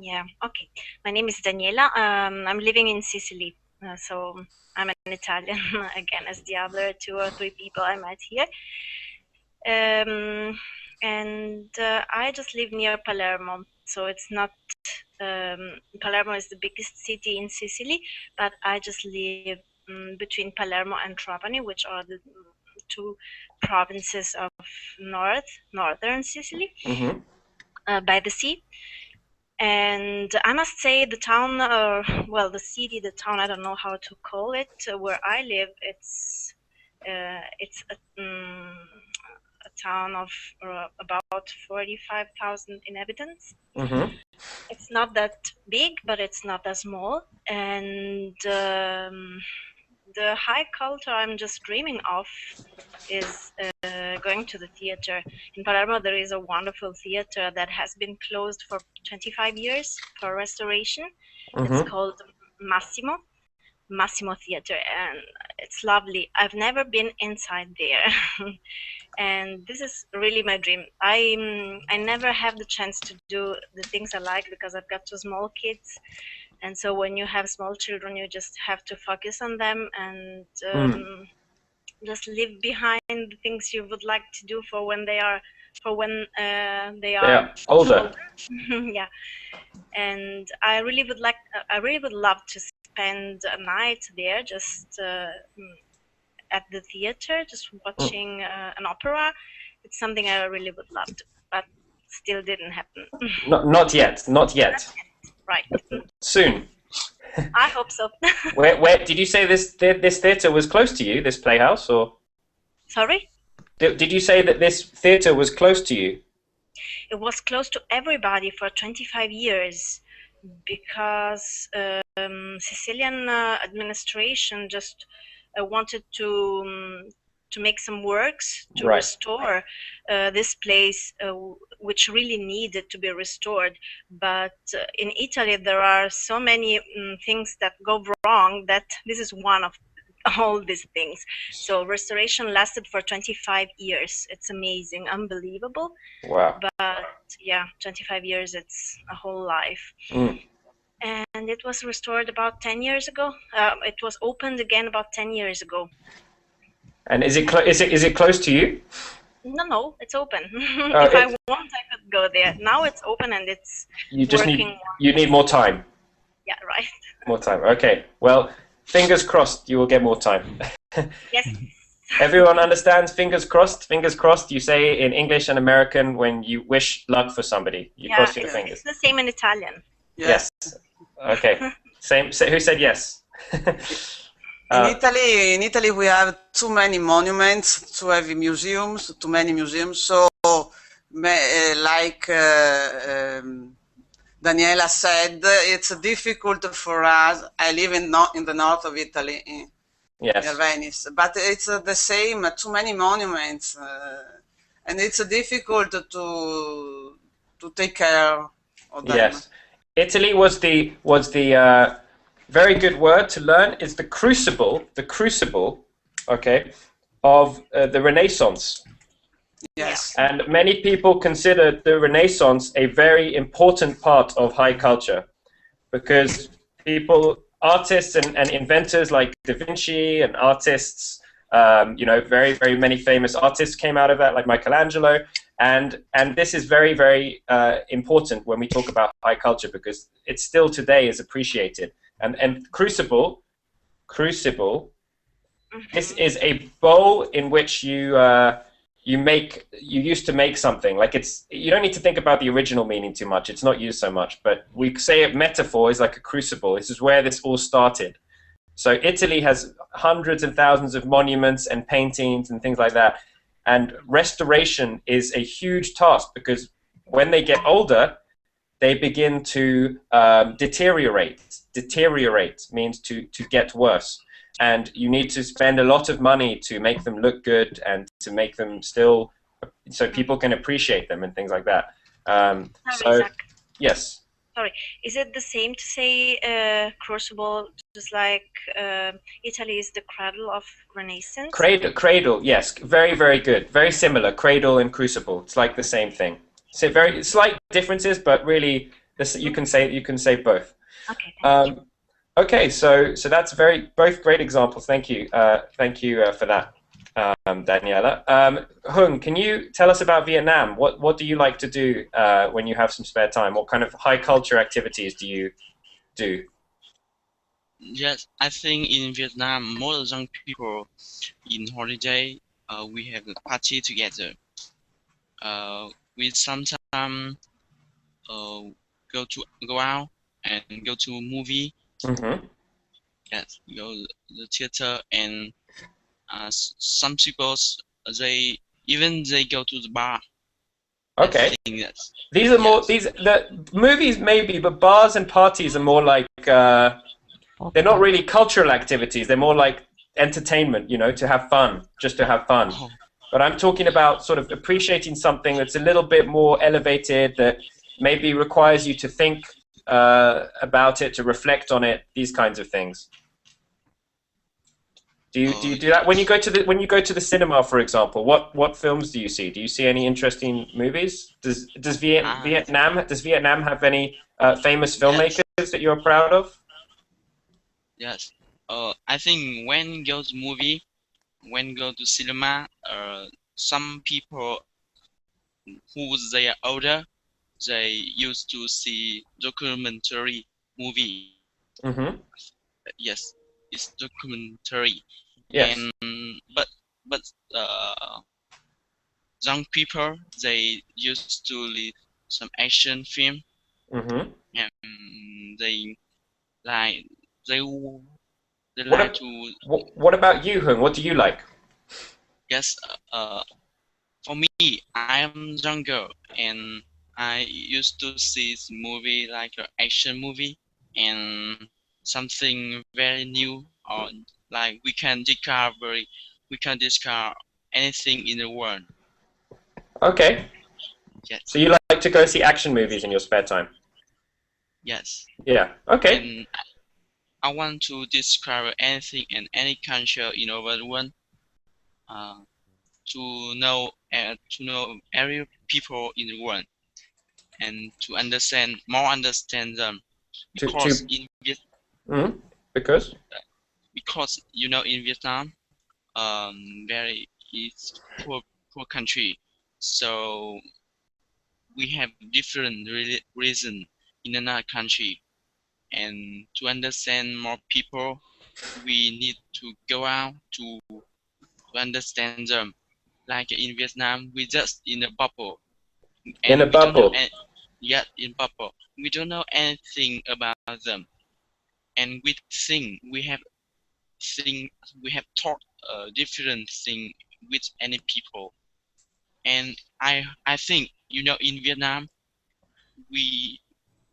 Yeah, okay. My name is Daniela. I'm living in Sicily. So I'm an Italian, again, as the other 2 or 3 people I met here. And I just live near Palermo. So it's not, Palermo is the biggest city in Sicily, but I just live between Palermo and Trapani, which are the 2 provinces of northern Sicily, by the sea. And I must say the town, well, the city, the town, I don't know how to call it, where I live, it's a town of about 45,000 inhabitants. Mm-hmm. It's not that big, but it's not that small. And the high culture I'm just dreaming of is going to the theater. In Palermo, there is a wonderful theater that has been closed for 25 years for restoration. It's Mm-hmm. called Massimo Theater, and it's lovely. I've never been inside there. And this is really my dream. I never have the chance to do the things I like because I've got two small kids, and so when you have small children, you just have to focus on them and just leave behind the things you would like to do for when they are they are Yeah, older. yeah. And I really would love to spend a night there, just at the theater, just watching an opera. It's something I really would love to, but still didn't happen. Not yet. Not yet. Right. Soon. I hope so. Where did you say this theater was close to you? This playhouse, or Sorry? did you say that this theater was close to you? It was close to everybody for 25 years because Sicilian administration just wanted to make some works to Right. restore this place, which really needed to be restored. But in Italy, there are so many things that go wrong that this is one of all these things. So restoration lasted for 25 years. It's amazing, unbelievable. Wow. But yeah, 25 years, it's a whole life. Mm. And it was restored about 10 years ago. It was opened again about 10 years ago. And is it close to you? No, it's open. Oh, if I want, I could go there. Now it's open and it's You just working. need more time. Yeah, right. More time. Okay. Well, fingers crossed you will get more time. Yes. Everyone understands? Fingers crossed. Fingers crossed. You say in English and American when you wish luck for somebody. You Yeah, cross your fingers. it's the same in Italian. Yes. Okay. Same. Who said yes? In Italy, we have too many monuments, too heavy museums, too many museums. So, like Daniela said, it's difficult for us. I live in the north of Italy, near Venice, but it's the same. Too many monuments, and it's difficult to take care of them. Yes. Italy was the very good word to learn is the crucible, okay, of the Renaissance. Yes. And many people consider the Renaissance a very important part of high culture because artists and inventors like Da Vinci and artists, very, very many famous artists came out of that, like Michelangelo. And this is very, very important when we talk about high culture because it still today is appreciated. And crucible, this is a bowl in which you used to make something. Like you don't need to think about the original meaning too much. It's not used so much, but we say a metaphor is like a crucible. This is where this all started. So Italy has hundreds and thousands of monuments and paintings and things like that. And restoration is a huge task because when they get older, they begin to deteriorate. Deteriorate means to get worse. And you need to spend a lot of money to make them look good and to make them still, so people can appreciate them and things like that. Yes. Sorry, is it the same to say crucible, just like Italy is the cradle of Renaissance? Cradle, yes, very, very good. Very similar, cradle and crucible. It's like the same thing. So very slight differences, but really, you can say both. Okay. Thank you. Okay, so that's both great examples. Thank you for that, Daniela. Hung, can you tell us about Vietnam? What do you like to do when you have some spare time? What kind of high culture activities do you do? Yes, I think in Vietnam, most young people in holiday, we have a party together. We sometimes go out and go to a movie. Mm-hmm. Yes, go to the theater, and some people they Even they go to the bar. Okay. I think that's, These are more, yes. the movies maybe, but bars and parties are more like, they're not really cultural activities. They're more like entertainment, you know, to have fun, just to have fun. Oh, But I'm talking about sort of appreciating something that's a little bit more elevated, that maybe requires you to think about it, to reflect on it, these kinds of things. Do you do that when you go to the cinema, for example? What films do you see? Do you see any interesting movies? Does Vietnam have any famous filmmakers that you're proud of? yes. I think when go to movie, when go to cinema, some people who they are older, they used to see documentary movie. Mm-hmm. Yes, it's documentary. Yes. And but young people, they used to lead some action film, Mm-hmm. and they like they they What, like to what about you, Hung? What do you like? yes. For me, I'm younger, and I used to see this movie like an action movie and something very new, or like we can discover anything in the world. Okay. Yes. So you like to go see action movies in your spare time? Yes. Yeah. Okay. And I want to discover anything and any culture in the world. To know every people in the world, and to understand them, because because you know, in Vietnam, very it's poor country, so we have different reason in another country, and to understand more people, we need to go out to understand them. Like in Vietnam, we just in a bubble, and In a we don't know bubble. yet in bubble. We don't know anything about them, and we think we have taught different thing with any people. And I think, you know, in Vietnam, we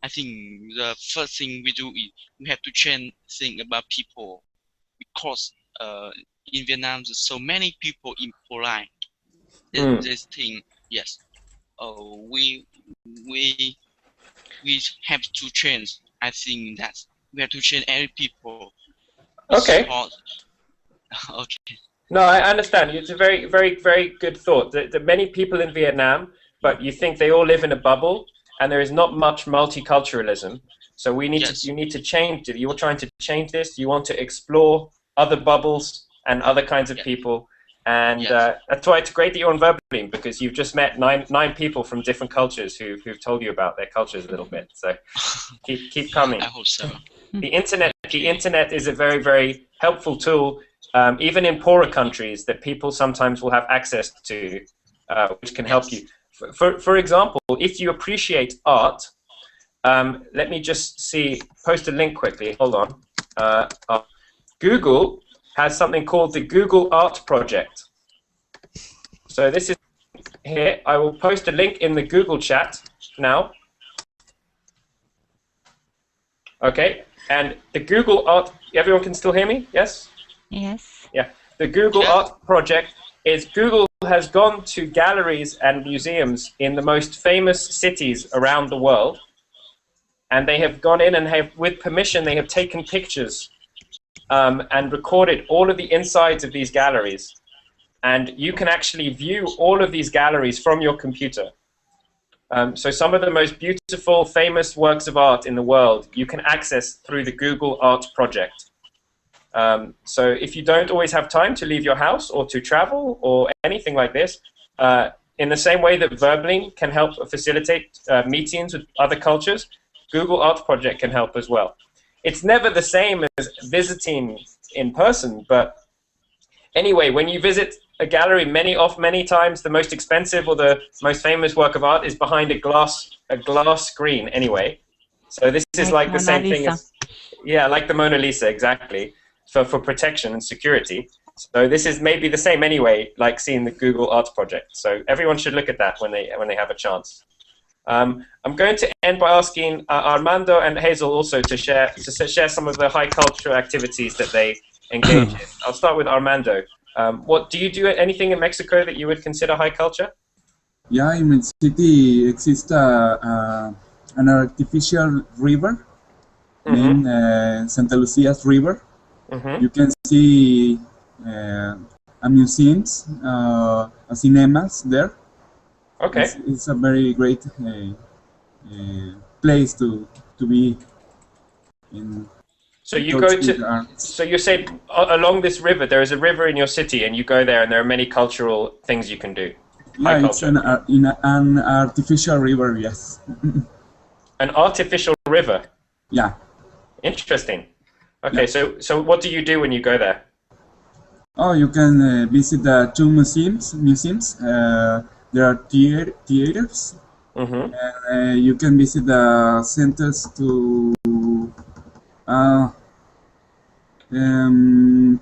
I think the first thing we do is we have to change thing about people, because in Vietnam there's so many people impolite. This thing, yes. We we have to change. I think that we have to change every people. Okay. Okay. No, I understand. It's a very, very, very good thought. There are many people in Vietnam, but you think they all live in a bubble, and there is not much multiculturalism. So we need you need to change it. You're trying to change this. You want to explore other bubbles and other kinds of people, and that's why it's great that you're on Verbling, because you've just met nine people from different cultures who've told you about their cultures a little bit. So keep coming. I hope so. The internet is a very, very helpful tool. Even in poorer countries, that people sometimes will have access to, which can help you. For example, if you appreciate art, let me just post a link quickly. Hold on. Google has something called the Google Art Project. So this is here. I will post a link in the Google chat now. Okay, and the Google Art. Everyone can still hear me? Yes. Yes. Yeah. The Google Art Project is Google has gone to galleries and museums in the most famous cities around the world, and they have gone in and have, with permission, they have taken pictures and recorded all of the insides of these galleries, and you can actually view all of these galleries from your computer. So some of the most beautiful, famous works of art in the world you can access through the Google Art Project. So if you don't always have time to leave your house or to travel or anything like this, in the same way that Verbling can help facilitate meetings with other cultures, Google Art Project can help as well. It's never the same as visiting in person, but anyway, when you visit a gallery, many times the most expensive or the most famous work of art is behind a glass screen anyway. So this is like the same thing as, yeah, like the Mona Lisa, exactly, for protection and security. So this is maybe the same anyway, like seeing the Google Arts project. So everyone should look at that when they have a chance. I'm going to end by asking Armando and Hazel also to share some of the high cultural activities that they engage in. I'll start with Armando. What do you do anything in Mexico that you would consider high culture? Yeah, in my city exists an artificial river named Santa Lucia's River. You can see museums, cinemas there. Okay. It's a very great place to be in. So you go to. So you say along this river, there is a river in your city, and you go there, and there are many cultural things you can do. Yeah, it's an artificial river. Yes. An artificial river. Yeah. Interesting. Okay, yeah. So what do you do when you go there? Oh, you can visit the two museums. There are theaters. You can visit the centers to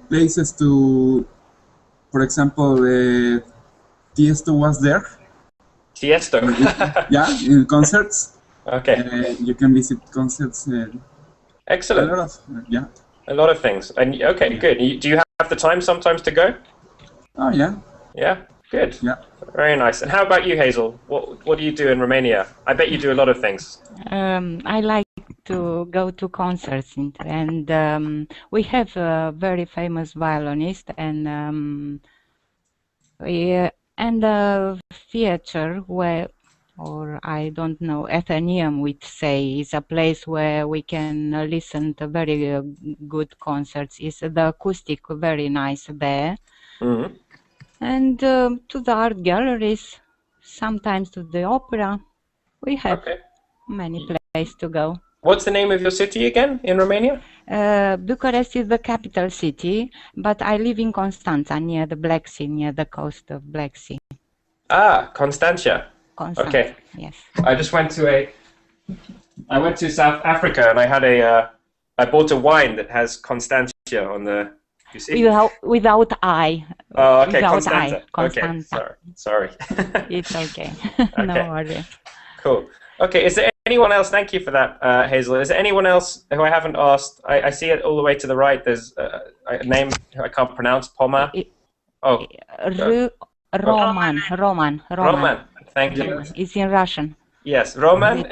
places to, for example, Tiesto was there. Tiesto? Yeah, in concerts. Okay. You can visit concerts. Excellent. A lot of things. And okay, yeah. Good. Do you have the time sometimes to go? Oh yeah. Yeah. Good. Yeah. Very nice. And how about you, Hazel? What do you do in Romania? I bet you do a lot of things. I like to go to concerts, and we have a very famous violinist and a theater where, or I don't know, Athenaeum we'd say, is a place where we can listen to very good concerts. Is the acoustic very nice there? And to the art galleries, sometimes to the opera. We have many places to go. What's the name of your city again in Romania? Bucharest is the capital city, but I live in Constanța, near the Black Sea, near the coast of Black Sea. Ah, Constanța. Okay. Yes. I just went to South Africa, and I bought a wine that has Constanța on the. You see? Without I. Oh, okay, Constanța. Okay, sorry. It's okay. No worries. Cool. Okay, is there anyone else? Thank you for that, Hazel. Is there anyone else who I haven't asked? I see it all the way to the right. There's a name I can't pronounce. Poma. Oh. Roman. Thank you. It's in Russian. Yes, Roman.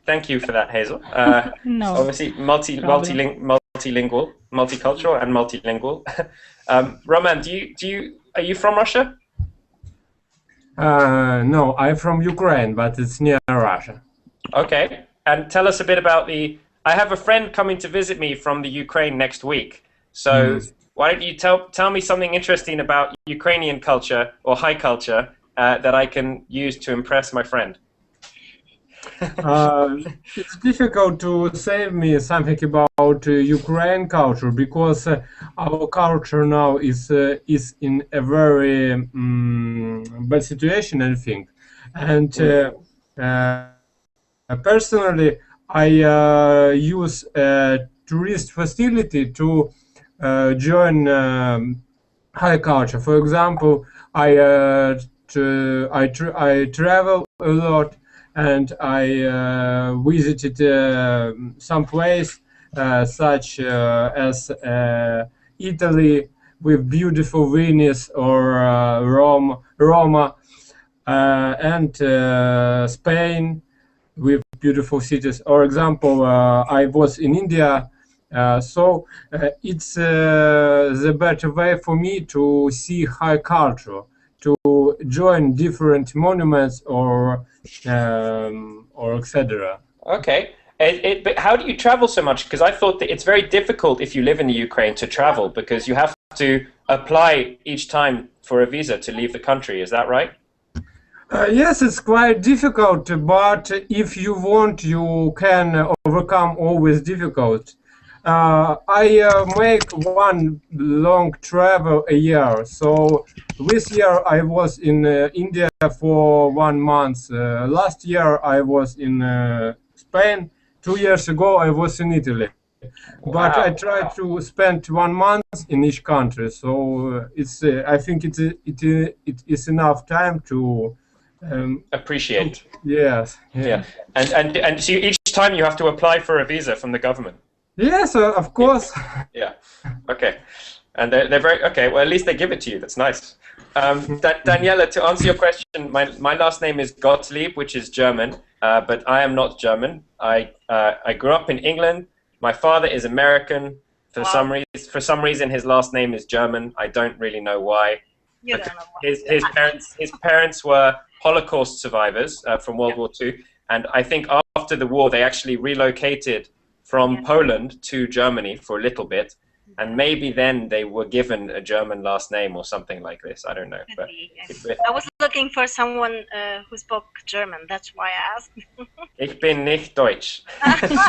Thank you for that, Hazel. No. Obviously, multilingual, multicultural, and multilingual. Roman, are you from Russia? No, I'm from Ukraine, but it's near Russia. Okay, and tell us a bit about I have a friend coming to visit me from the Ukraine next week. So why don't you tell me something interesting about Ukrainian culture or high culture that I can use to impress my friend? It's difficult to say me something about Ukraine culture because our culture now is in a very bad situation, I think. And personally, I use a tourist facility to join high culture. For example, I travel a lot. And I visited some place such as Italy with beautiful Venice or Roma, and Spain with beautiful cities. For example, I was in India, so it's the better way for me to see high culture, to join different monuments or etc. Okay, but how do you travel so much? Because I thought that it's very difficult if you live in the Ukraine to travel because you have to apply each time for a visa to leave the country. Is that right? Yes, it's quite difficult, but if you want, you can overcome always difficult. I make one long travel a year. So this year I was in India for 1 month. Last year I was in Spain. 2 years ago I was in Italy. But Wow. I try to spend 1 month in each country, so it's I think it is enough time to Appreciate. yes, Yeah. yeah. And so each time you have to apply for a visa from the government. Yes, of course. Yeah. Okay. And they're very okay. Well, at least they give it to you. That's nice. Daniela, to answer your question, my last name is Gottlieb, which is German, but I am not German. I grew up in England. My father is American. For some reason, his last name is German. I don't really know why. You don't know why. His parents were Holocaust survivors from World War II, and I think after the war they actually relocated from Poland to Germany for a little bit, and maybe then they were given a German last name or something like this. I don't know. But I was looking for someone who spoke German. That's why I asked. Ich bin nicht Deutsch.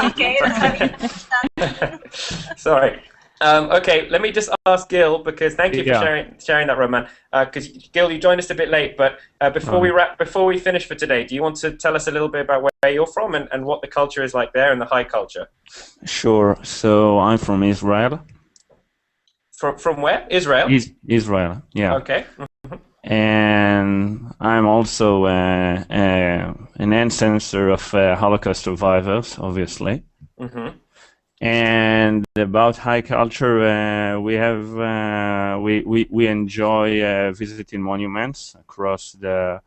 Okay, Sorry. Okay, let me just ask Gil, because thank you for sharing that, Roman. Because Gil, you joined us a bit late, but before we finish for today, do you want to tell us a little bit about where you're from and what the culture is like there and the high culture? Sure. So I'm from Israel. From where? Israel? Israel, yeah. Okay. And I'm also an ancestor of Holocaust survivors, obviously. Mm-hmm. And about high culture, we enjoy visiting monuments across the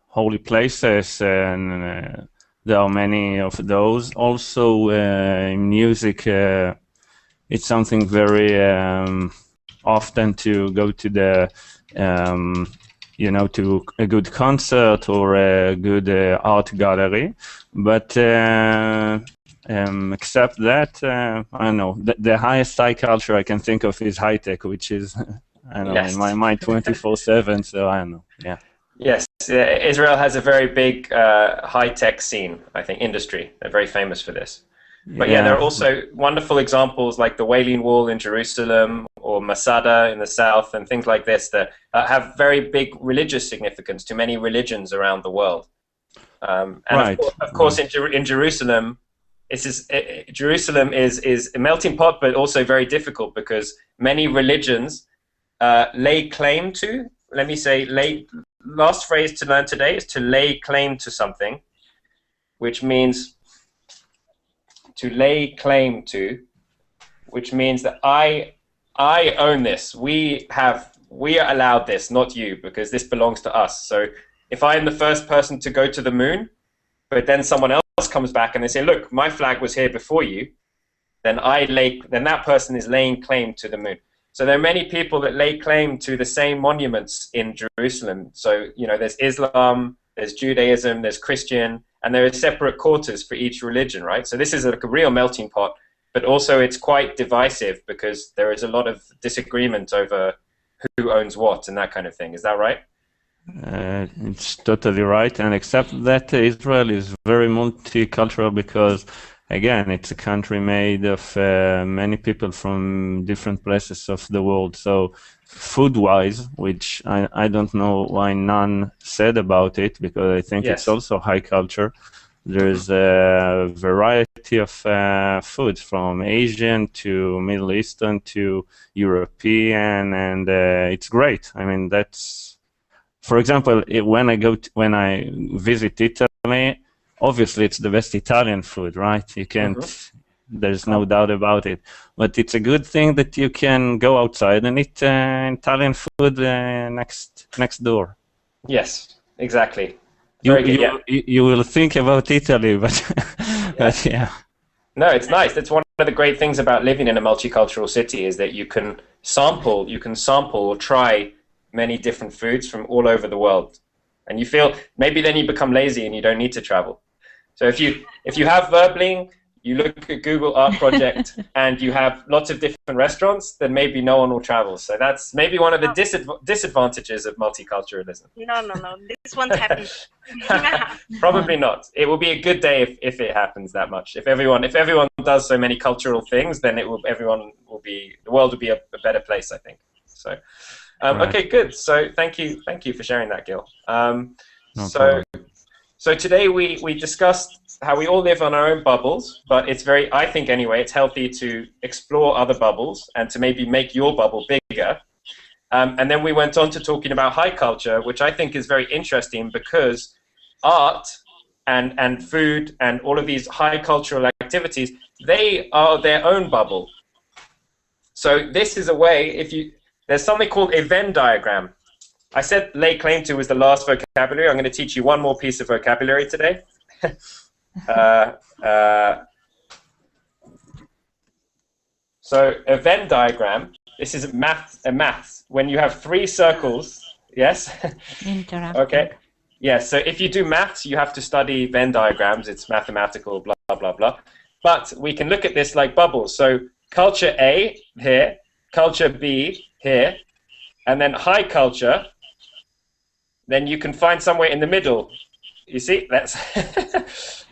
holy places, and there are many of those. Also, in music, it's something very often to go to the to a good concert or a good art gallery, but except that, I don't know, the highest high culture I can think of is high tech, which is I don't know, in my mind 24/7. So I don't know, yeah. Yes, Israel has a very big high tech scene. I think industry. They're very famous for this. But yeah, there are also wonderful examples like the Wailing Wall in Jerusalem or Masada in the south and things like this that have very big religious significance to many religions around the world. And of course, in Jerusalem, Jerusalem is a melting pot, but also very difficult because many religions lay claim to. Let me say, last phrase to learn today is to lay claim to something, which means to lay claim to, which means that I own this. We are allowed this, not you, because this belongs to us. So if I am the first person to go to the moon, but then someone else comes back and they say, look, my flag was here before you, then that person is laying claim to the moon. So there are many people that lay claim to the same monuments in Jerusalem. So, there's Islam, there's Judaism, there's Christian, and there are separate quarters for each religion, right? So this is like a real melting pot, but also it's quite divisive because there is a lot of disagreement over who owns what and that kind of thing. Is that right? It's totally right, and except that Israel is very multicultural because, again, it's a country made of many people from different places of the world. So food-wise, which I don't know why none said about it, because I think it's also high culture. There's a variety of foods from Asian to Middle Eastern to European, and it's great. I mean, that's, for example, when I visit Italy, obviously it's the best Italian food, right? You can't. There's no doubt about it. But it's a good thing that you can go outside and eat Italian food next door. Yes, exactly. You will think about Italy, but but yeah. No, it's nice. That's one of the great things about living in a multicultural city is that you can sample or try many different foods from all over the world, and you feel maybe then you become lazy and you don't need to travel. So if you have Verbling, you look at Google Art Project, and you have lots of different restaurants, then maybe no one will travel. So that's maybe one of the disadvantages of multiculturalism. No. This won't happen. Probably not. It will be a good day if it happens that much. If everyone does so many cultural things, then the world will be a better place, I think. So, okay, good. So thank you for sharing that, Gil. So today we discussed how we all live on our own bubbles, but it's very, I think anyway, it's healthy to explore other bubbles and to maybe make your bubble bigger. And then we went on to talking about high culture, which I think is very interesting because art and food and all of these high cultural activities, they are their own bubble. So this is a way, there's something called a Venn diagram. I said lay claim to was the last vocabulary. I'm going to teach you one more piece of vocabulary today. So a Venn diagram, this is maths. When you have 3 circles, yes? Interactive. Okay. Yes, so if you do maths, you have to study Venn diagrams. It's mathematical, blah, blah, blah, blah. But we can look at this like bubbles. So culture A here, culture B here, and then high culture, then you can find somewhere in the middle. You see, that's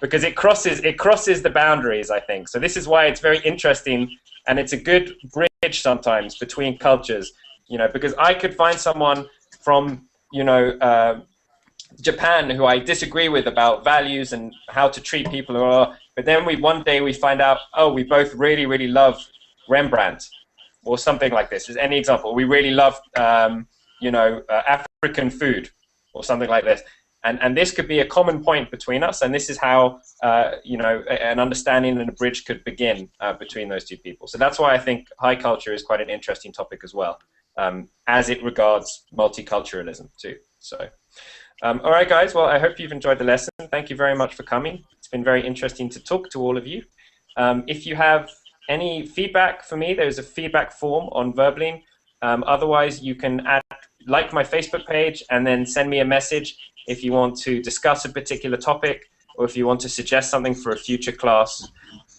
because it crosses the boundaries, I think. So this is why it's very interesting, and it's a good bridge sometimes between cultures, you know, because I could find someone from, you know, Japan who I disagree with about values and how to treat people, but then one day we find out, oh, we both really, really love Rembrandt or something like this. Is any example? We really love, you know, African food or something like this. And this could be a common point between us, and this is how, you know, an understanding and a bridge could begin between those two people. So that's why I think high culture is quite an interesting topic as well, as it regards multiculturalism too. So, all right, guys, well, I hope you've enjoyed the lesson. Thank you very much for coming. It's been very interesting to talk to all of you. If you have any feedback for me, there's a feedback form on Verbling. Otherwise, you can like my Facebook page and then send me a message if you want to discuss a particular topic or if you want to suggest something for a future class.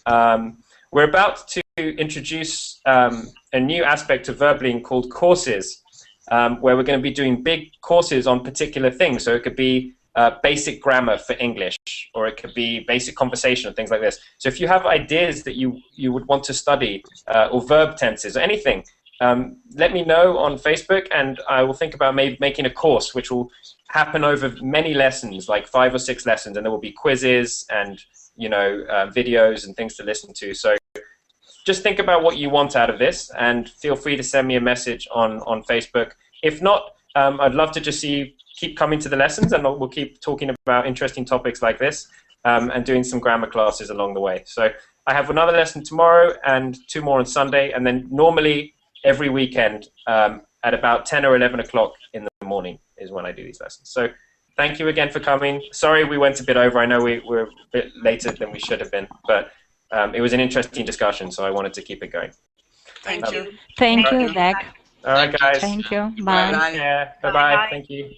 We're about to introduce a new aspect of Verbling called courses, where we're going to be doing big courses on particular things. So it could be basic grammar for English, or it could be basic conversation, things like this. So if you have ideas that you would want to study, or verb tenses, or anything, let me know on Facebook, and I will think about maybe making a course which will happen over many lessons, like 5 or 6 lessons, and there will be quizzes and, you know, videos and things to listen to. So just think about what you want out of this, and feel free to send me a message on Facebook. If not, I'd love to just see you keep coming to the lessons, and we'll keep talking about interesting topics like this, and doing some grammar classes along the way. So I have another lesson tomorrow and 2 more on Sunday, and then normally every weekend at about 10 or 11 o'clock in the morning is when I do these lessons. So thank you again for coming. Sorry we went a bit over. I know we're a bit later than we should have been, but it was an interesting discussion, so I wanted to keep it going. Thank you. Thank you, Zach. All right, guys. Thank you. Bye. Bye. Yeah, bye-bye. Thank you.